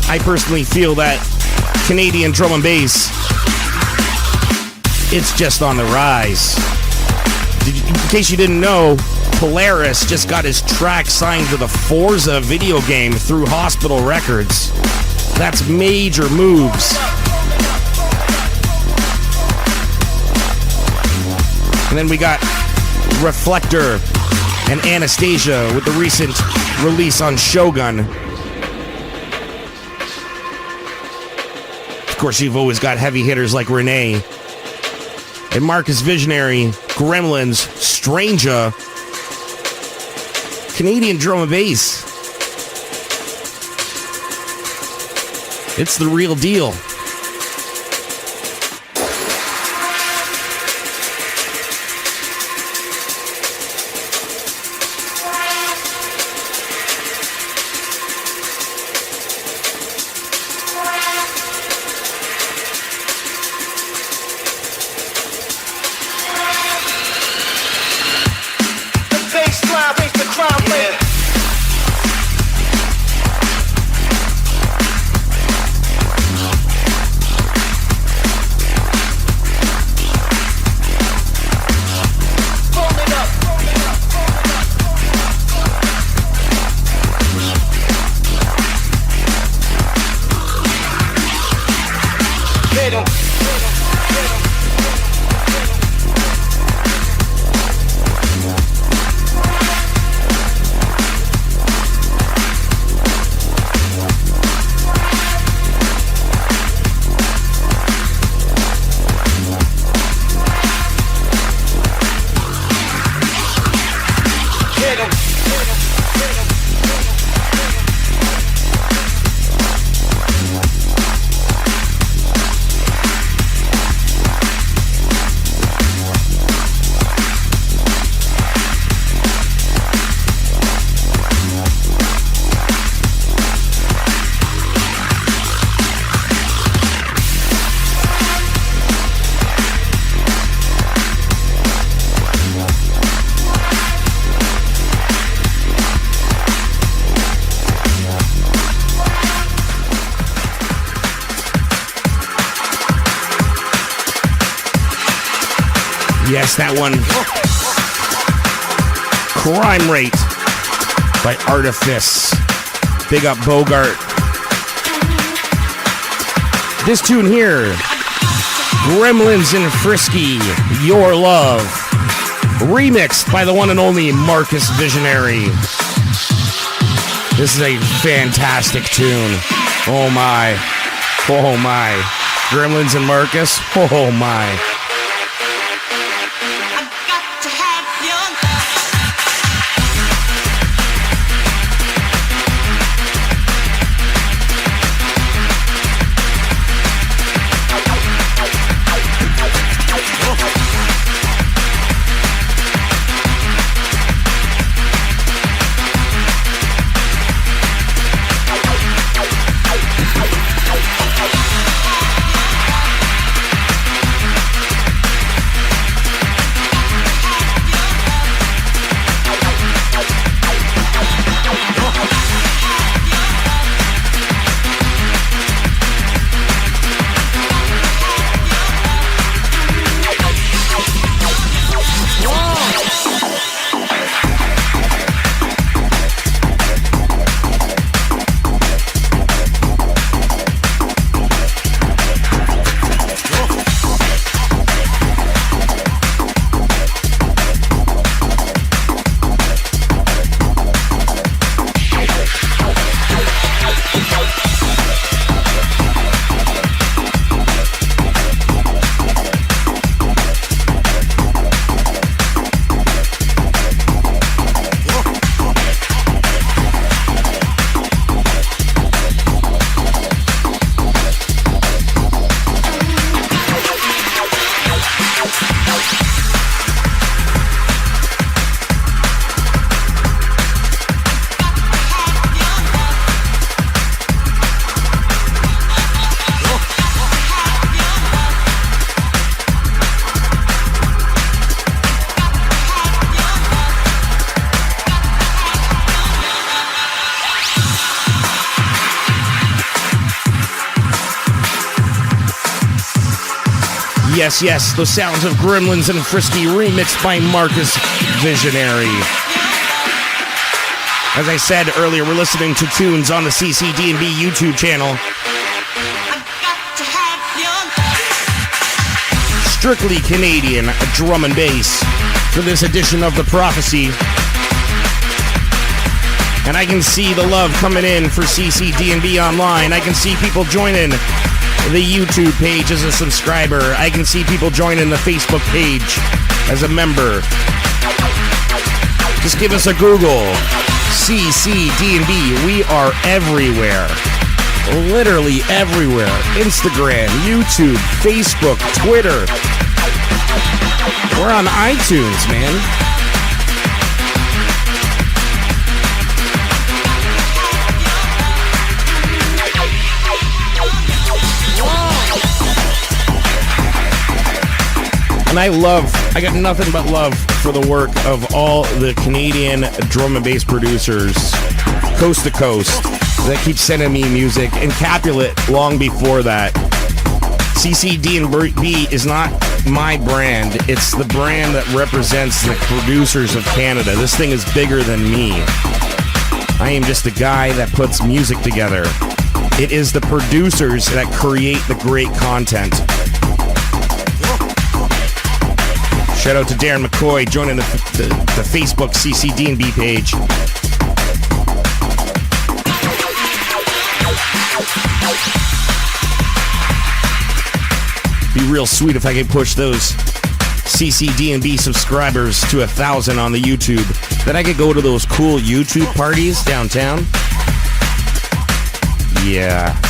I personally feel that Canadian drum and bass, it's just on the rise. In case you didn't know, Polaris just got his track signed to the Forza video game through Hospital Records. That's major moves. And then we got Reflector and Anastasia with the recent release on Shogun. Of course, you've always got heavy hitters like Renee and Marcus Visionary, Gremlins, Stranger, Canadian drum and bass. It's the real deal. Yes, that one. Crime Rate by Artifice. Big up Bogart. This tune here, Gremlins and Frisky, Your Love. Remixed by the one and only Marcus Visionary. This is a fantastic tune. Oh my. Oh my. Gremlins and Marcus. Oh my. Yes, yes, the sounds of Gremlins and Frisky remixed by Marcus Visionary. As I said earlier, we're listening to tunes on the CCD&B YouTube channel. Strictly Canadian drum and bass for this edition of The Prophecy. And I can see the love coming in for CCD&B online. I can see people joining the YouTube page as a subscriber. I can see people joining the Facebook page as a member. Just give us a Google. CCD&B. We are everywhere. Literally everywhere. Instagram, YouTube, Facebook, Twitter. We're on iTunes, man. And I got nothing but love for the work of all the Canadian drum and bass producers, coast to coast, that keep sending me music. And Capulet, long before that. CCD&B is not my brand. It's the brand that represents the producers of Canada. This thing is bigger than me. I am just a guy that puts music together. It is the producers that create the great content. Shout out to Darren McCoy joining the Facebook CCD&B page. Be real sweet if I could push those CCD&B subscribers to 1,000 on the YouTube. Then I could go to those cool YouTube parties downtown. Yeah.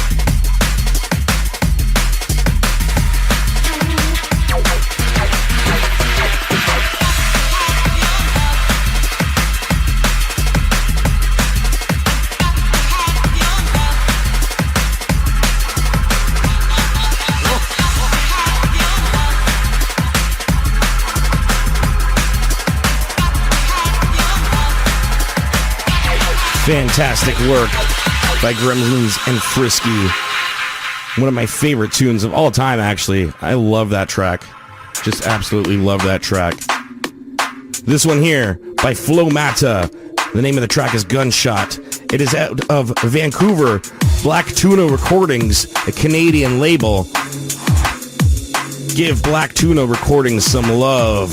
Fantastic work by Gremlins and Frisky. One of my favorite tunes of all time, actually. I love that track. Just absolutely love that track. This one here by Flo Mata. The name of the track is Gunshot. It is out of Vancouver, Black Tuna Recordings, a Canadian label. Give Black Tuna Recordings some love.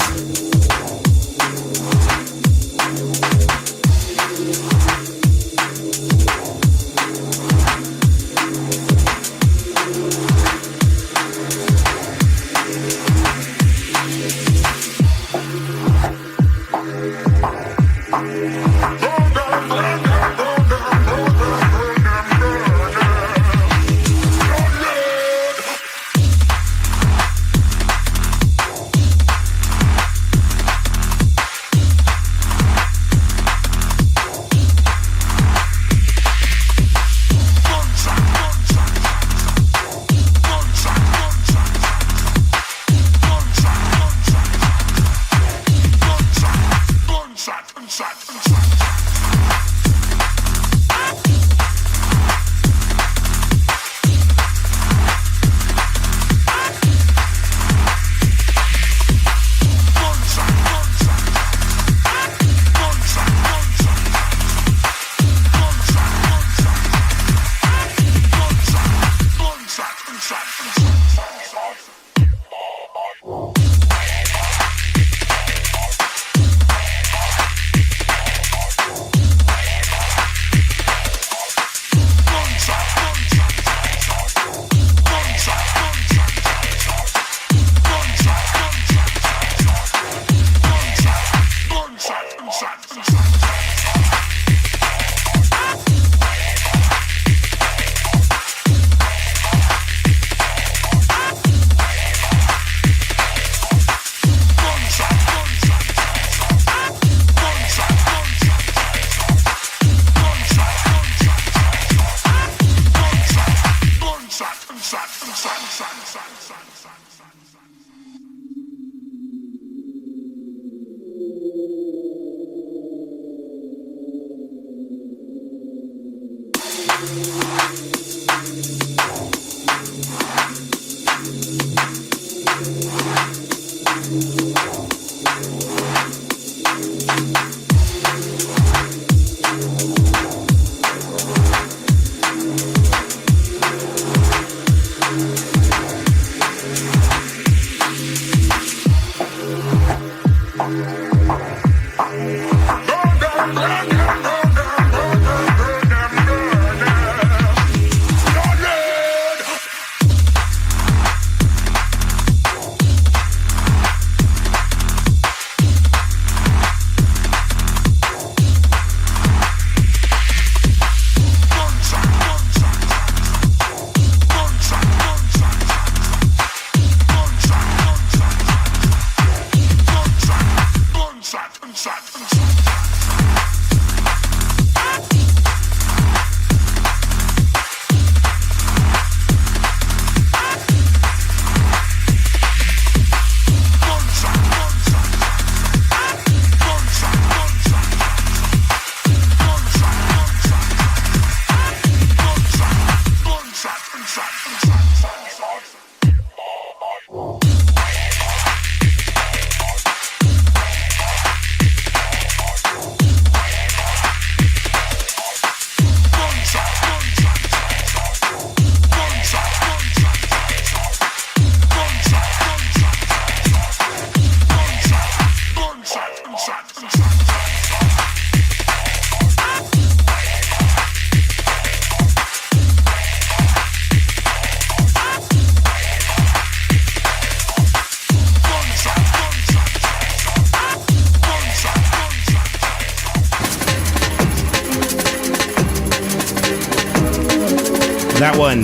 That one,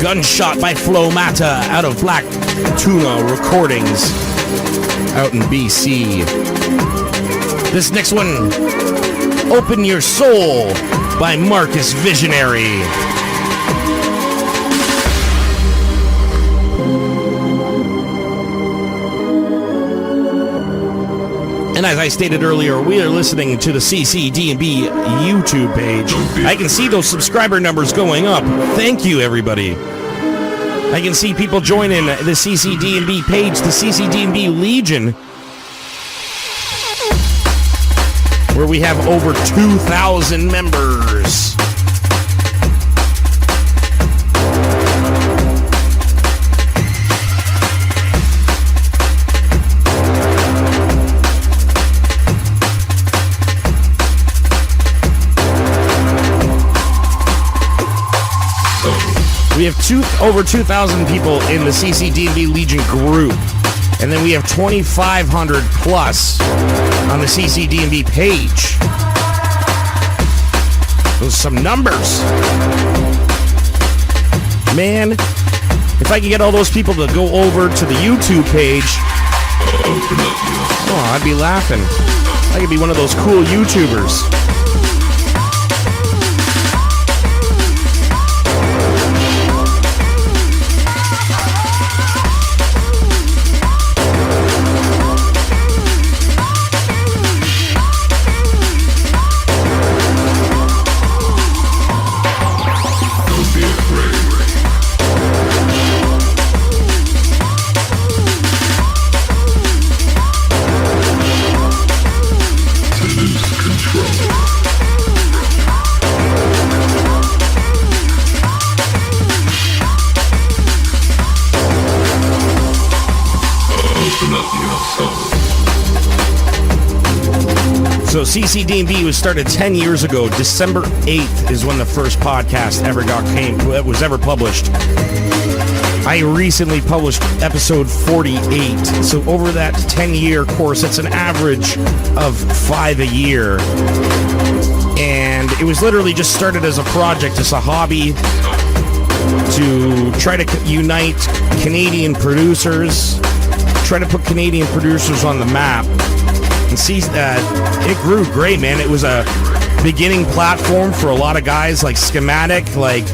Gunshot by Flo Mata out of Black Tuna Recordings out in BC. This next one, Open Your Soul by Marcus Visionary. And as I stated earlier, we are listening to the CCD&B YouTube page. I can see those subscriber numbers going up. Thank you, everybody. I can see people joining the CCD&B page, the CCD&B Legion, where we have over 2,000 members. We have over 2,000 people in the CCD&B Legion group. And then we have 2,500 plus on the CCD&B page. Those are some numbers. Man, if I could get all those people to go over to the YouTube page, oh, I'd be laughing. I could be one of those cool YouTubers. So CCD&B was started 10 years ago. December 8th is when the first podcast was ever published. I recently published episode 48. So over that 10-year course, it's an average of 5 a year. And it was literally just started as a project, as a hobby to try to unite Canadian producers, try to put Canadian producers on the map. And see, it grew great, man. It was a beginning platform for a lot of guys like Schematic, like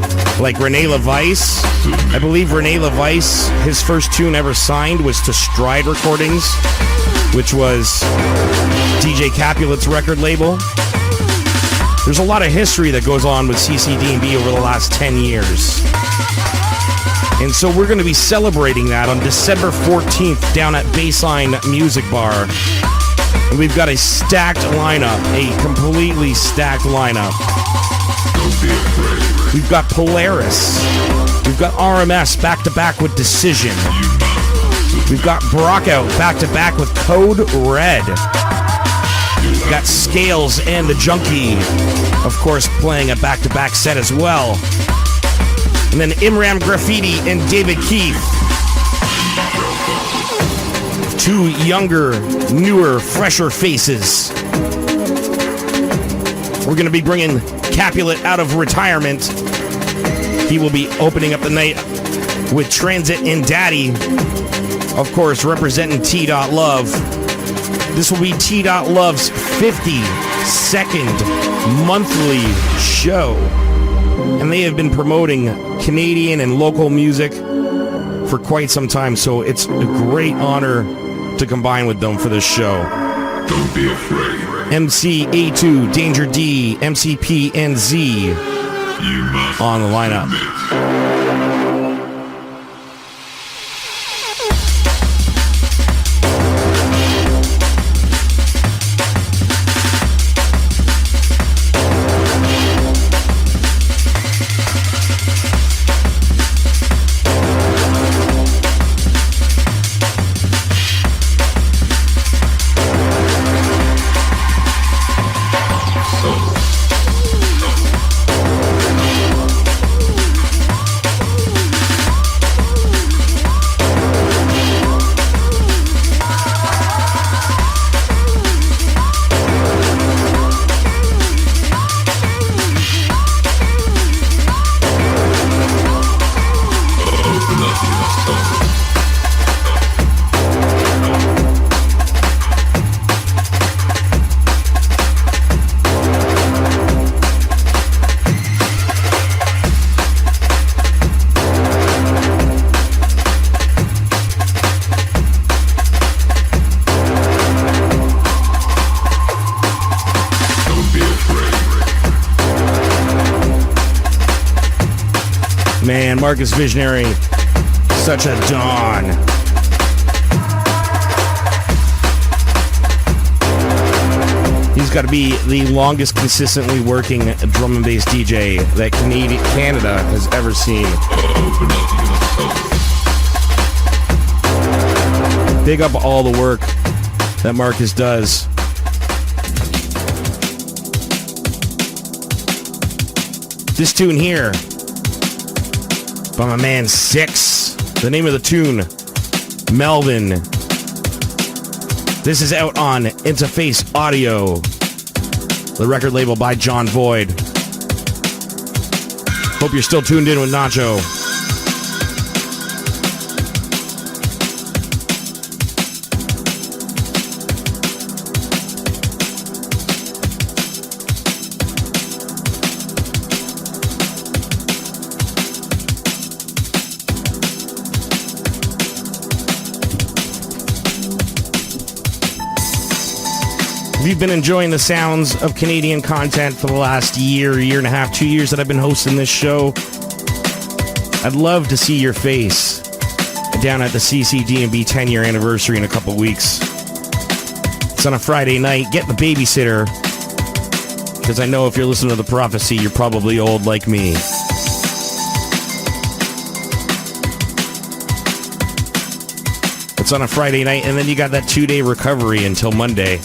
Rene LaVice. I believe Rene LaVice, his first tune ever signed was to Stride Recordings, which was DJ Capulet's record label. There's a lot of history that goes on with CCD&B over the last 10 years. And so we're going to be celebrating that on December 14th down at Baseline Music Bar. And we've got a stacked lineup, a completely stacked lineup. Don't be afraid. We've got Polaris. We've got RMS back-to-back with Decision. We've got Brockout back-to-back with Code Red. We've got Scales and the Junkie, of course, playing a back-to-back set as well. And then Imram Graffiti and David Keith. Two younger, newer, fresher faces. We're going to be bringing Capulet out of retirement. He will be opening up the night with Transit and Daddy, of course, representing T.Love. This will be T.Love's 52nd monthly show. And they have been promoting Canadian and local music for quite some time, so it's a great honor to combine with them for this show. Don't be afraid. MC A2, Danger D, MCP, and Z You must on the lineup. submit. Man, Marcus Visionary such a dawn. He's got to be the longest consistently working drum and bass DJ that Canada has ever seen. Big up all the work that Marcus does. This tune here by my man Six. The name of the tune, Melvin. This is out on Interface Audio, the record label by John Void. Hope you're still tuned in with Nacho. If you've been enjoying the sounds of Canadian content for the last year and a half, 2 years that I've been hosting this show, I'd love to see your face down at the CCD&B 10-year anniversary in a couple weeks. It's on a Friday night. Get the babysitter, because I know if you're listening to The Prophecy, you're probably old like me. It's on a Friday night, and then you got that 2-day recovery until Monday.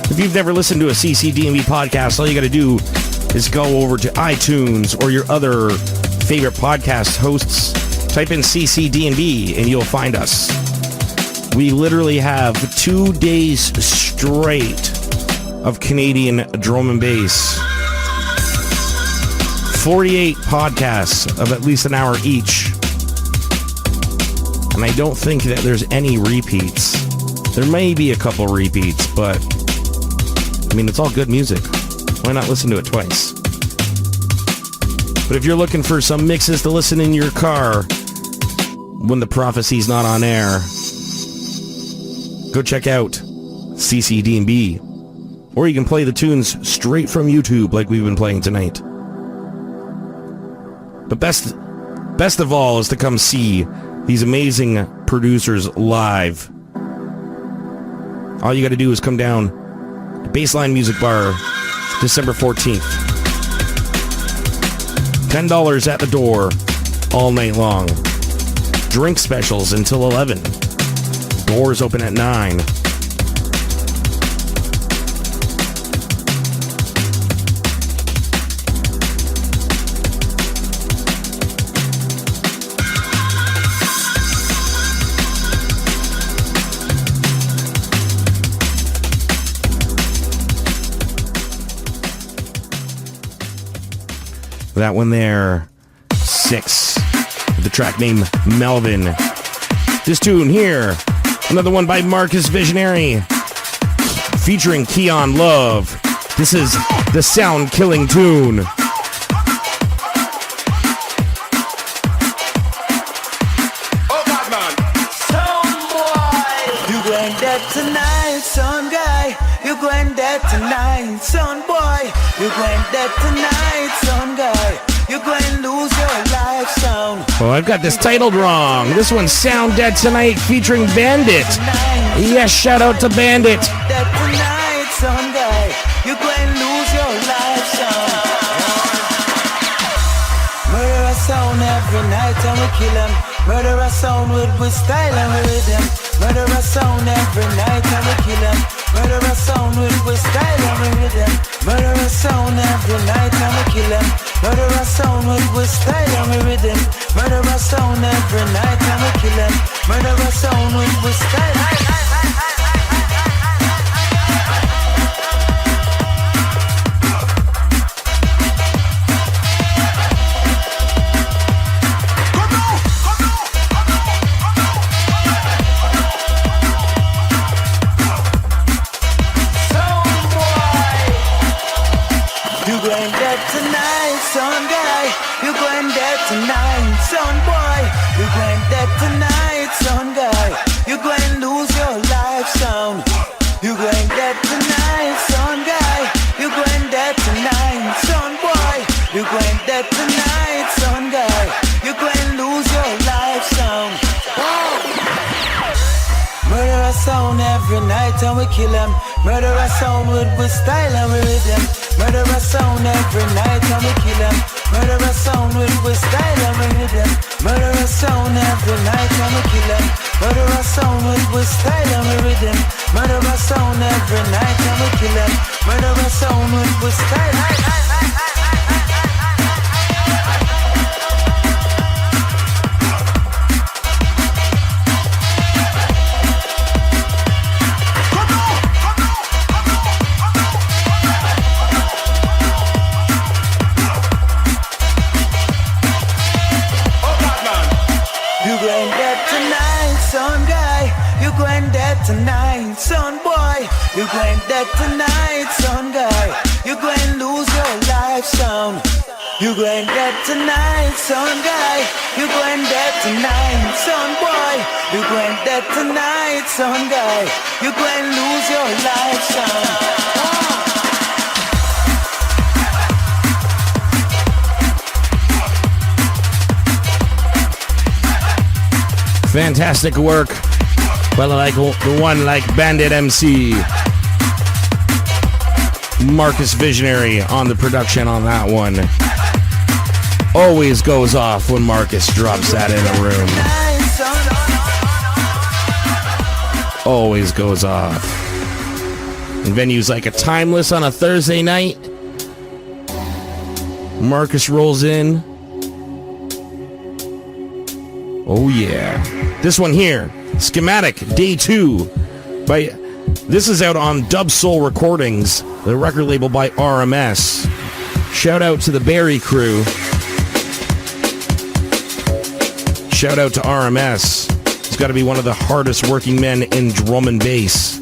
If you've never listened to a CCD&B podcast, all you got to do is go over to iTunes or your other favorite podcast hosts, type in CCD&B, and you'll find us. We literally have 2 days straight of Canadian drum and bass. 48 podcasts of at least an hour each. And I don't think that there's any repeats. There may be a couple repeats, but I mean, it's all good music. Why not listen to it twice? But if you're looking for some mixes to listen in your car when The Prophecy's not on air, go check out CCD&B. Or you can play the tunes straight from YouTube like we've been playing tonight. But best of all is to come see these amazing producers live. All you got to do is come down to Baseline Music Bar, December 14th. $10 at the door all night long. Drink specials until 11. Doors open at 9. That one there, 6, the track name Melvin. This tune here, another one by Marcus Visionary, featuring Keon Love. This is the Sound Killing tune. Oh, God, man. Sound boy, you ain't dead tonight. son guy. You going dead tonight, son boy. You going dead tonight, son guy. You going lose your life, sound. Oh, I've got this titled wrong. This one's Sound Dead Tonight featuring Bandit. Yes, shout out to Bandit. Dead tonight, son guy. You going lose your life, sound. Murder a sound every night and we kill him. Murder a sound with style and we rhythm. Murder a sound every night and we kill him. Murder a sound with style and we rhythm. Murder a sound every night and we kill him. Murder a sound with style and we rhythm. Murder a sound every night and we kill him. Murder a sound with style. Son guy, you going dead tonight, son boy. You going dead tonight, son guy. You going lose your life, son. You going dead tonight, son guy. You going dead tonight, son boy. You going dead tonight, son guy. You going lose your life, son. Murder a sound every night and we kill him. Murder a sound with style and we rhythm. Murder a sound every night and we kill him. Murder a sound with style and we rhythm. Murder a sound every night and we kill him. Murder a sound with style and we rhythm. Murder a sound every night and we kill him. Murder a sound with style. Tonight, son boy, you going dead tonight, son guy. You going lose your life, son. You going dead tonight, son guy. You going dead tonight, son boy. You going dead tonight, son guy. You going lose your life, son. Fantastic work. Well, like the one like Bandit MC. Marcus Visionary on the production on that one. Always goes off when Marcus drops that in a room. Always goes off. And venues like a Timeless on a Thursday night. Marcus rolls in. Oh yeah. This one here. Schematic, Day 2. This is out on Dub Soul Recordings, the record label by RMS. Shout out to the Barry crew. Shout out to RMS. He's got to be one of the hardest working men in drum and bass.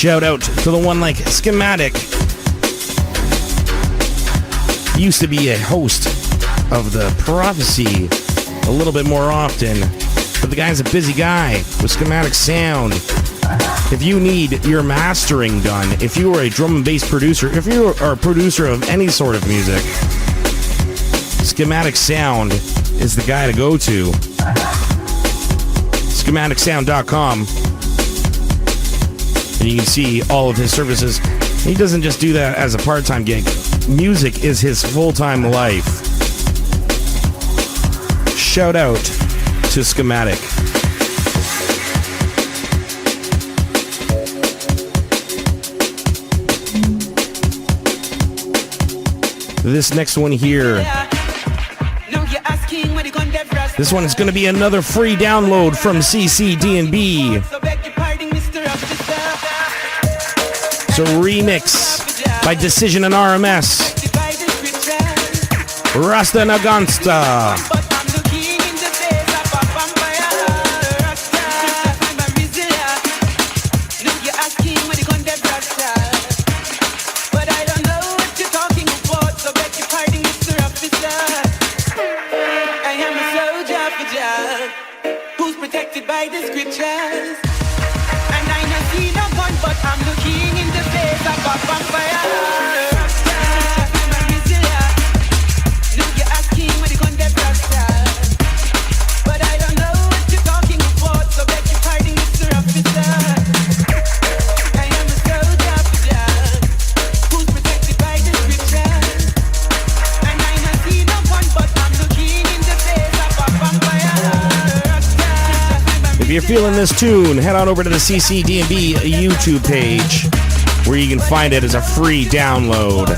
Shout out to the one like Schematic. Used to be a host of the Prophecy a little bit more often, but the guy's a busy guy with Schematic Sound. If you need your mastering done, if you are a drum and bass producer, if you are a producer of any sort of music, Schematic Sound is the guy to go to. Schematicsound.com. And you can see all of his services. He doesn't just do that as a part-time gig. Music is his full-time life. Shout out to Schematic. This next one here. This one is going to be another free download from CCDNB. It's a remix by Decision and RMS. Rasta Nagansta. Who's protected by the scriptures? And I not see no gun, but I'm looking in the face of a vampire. No, you're asking where the gun get rasta. But I don't know what you're talking about, so beg your pardon, Mr. Officer. I am a soldier for Jah, who's protected by the scriptures. And I not see no gun, but I'm looking in the face of a vampire. If you're feeling this tune, head on over to the CCDNB YouTube page, where you can find it as a free download.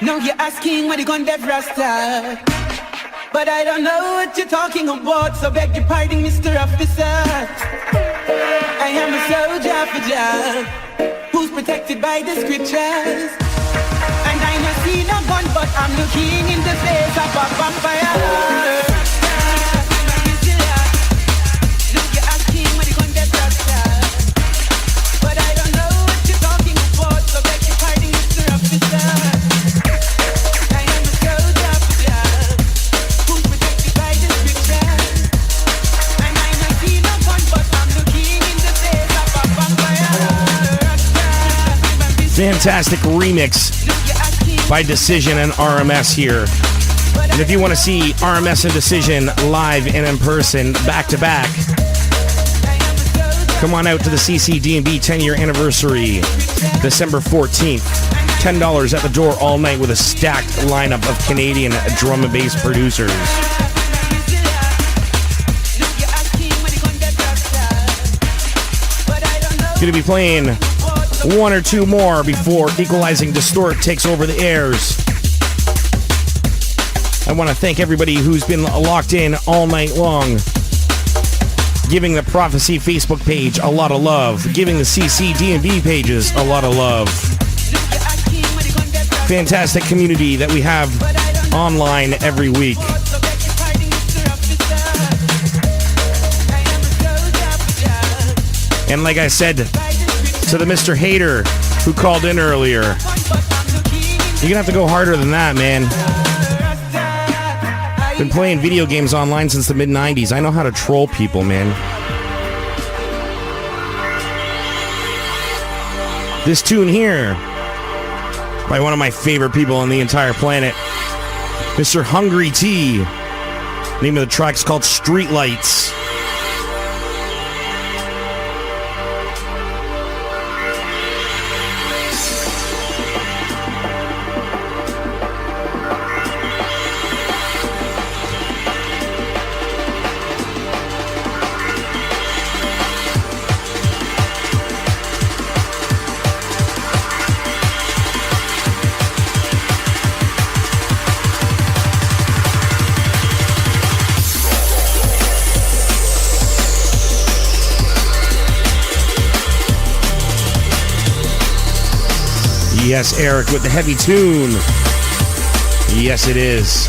Now you're asking where the gun dead rasta. But I don't know what you're talking about, so beg your pardon, Mr. Officer. I am a soldier for Jah, who's protected by the scriptures. And I not see no gun, but I'm looking in the face of a vampire. Fantastic remix by Decision and RMS here. And if you want to see RMS and Decision live and in person, back to back, come on out to the CCD&B 10-year anniversary, December 14th. $10 at the door all night with a stacked lineup of Canadian drum and bass producers. Going to be playing one or two more before Equalizing Distort takes over the airs. I want to thank everybody who's been locked in all night long, giving the Prophecy Facebook page a lot of love, giving the CCD&B pages a lot of love. Fantastic community that we have online every week. And like I said to the Mr. Hater who called in earlier, you're gonna have to go harder than that, man. Been playing video games online since the mid-90s. I know how to troll people, man. This tune here, by one of my favorite people on the entire planet, Mr. Hungry T. Name of the track's called Streetlights. Yes, Eric with the heavy tune. Yes, it is.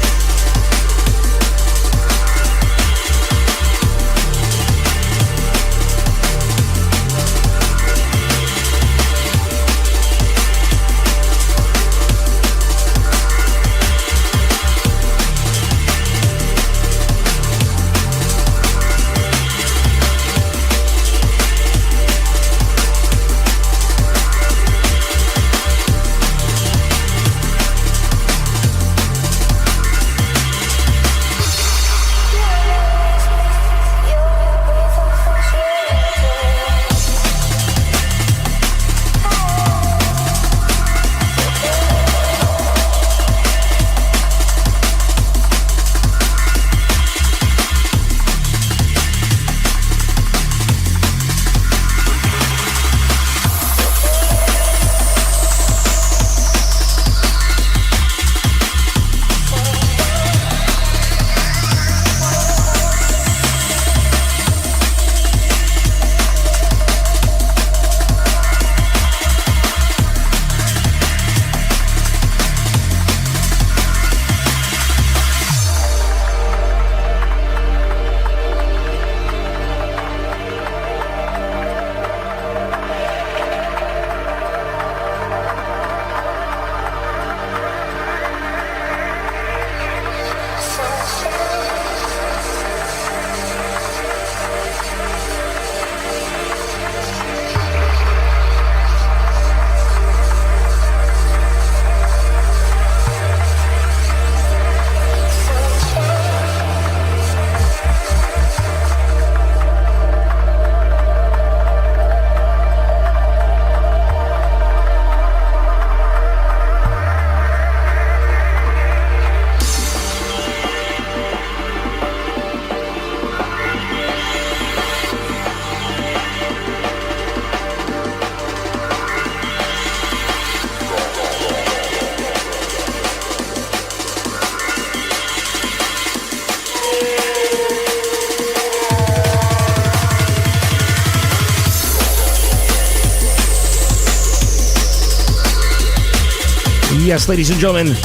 Yes, ladies and gentlemen,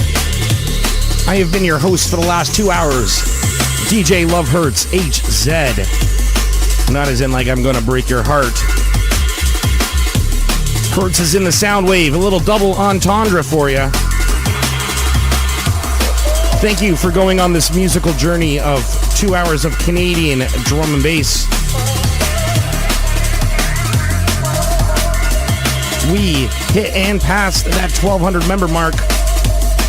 I have been your host for the last 2 hours, DJ Love Hurts, HZ. Not as in like I'm gonna break your heart. Hurts is in the sound wave, a little double entendre for you. Thank you for going on this musical journey of 2 hours of Canadian drum and bass. We hit and passed that 1,200 member mark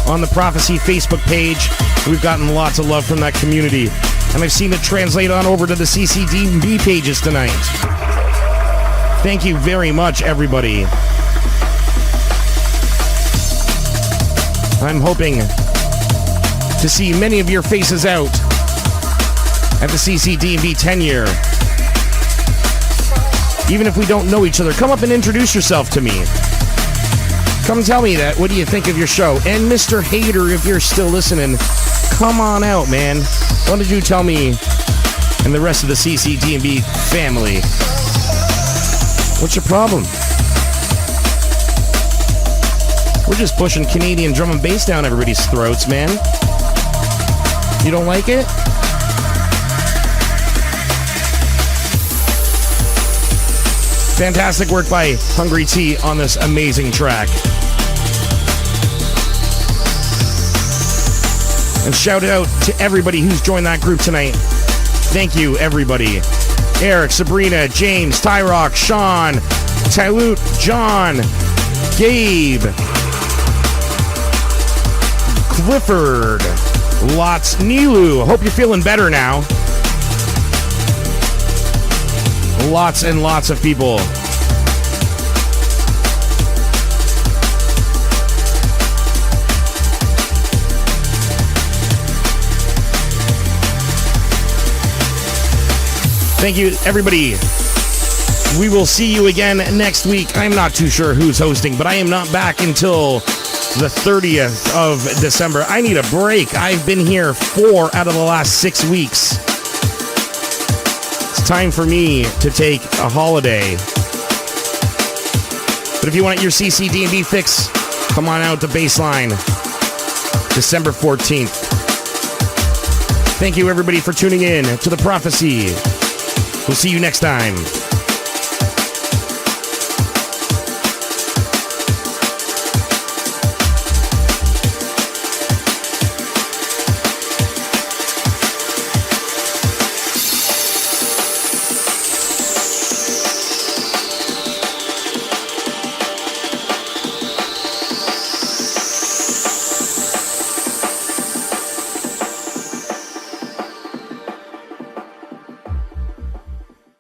on the Prophecy Facebook page. We've gotten lots of love from that community. And I've seen it translate on over to the CCDB pages tonight. Thank you very much, everybody. I'm hoping to see many of your faces out at the CCDB 10-year. Even if we don't know each other, come up and introduce yourself to me. Come tell me that. What do you think of your show? And Mr. Hater, if you're still listening, come on out, man. Why don't you tell me and the rest of the CCDB family, what's your problem? We're just pushing Canadian drum and bass down everybody's throats, man. You don't like it? Fantastic work by Hungry T on this amazing track. And shout out to everybody who's joined that group tonight. Thank you, everybody. Eric, Sabrina, James, Tyrock, Sean, Tylut, John, Gabe, Clifford, Lots, Nilu. Hope you're feeling better now. Lots and lots of people. Thank you, everybody. We will see you again next week. I'm not too sure who's hosting, but I am not back until the 30th of December. I need a break. I've been here 4 out of the last 6 weeks. It's time for me to take a holiday. But if you want your CCD&B fix, come on out to Baseline, December 14th. Thank you, everybody, for tuning in to The Prophecy. We'll see you next time.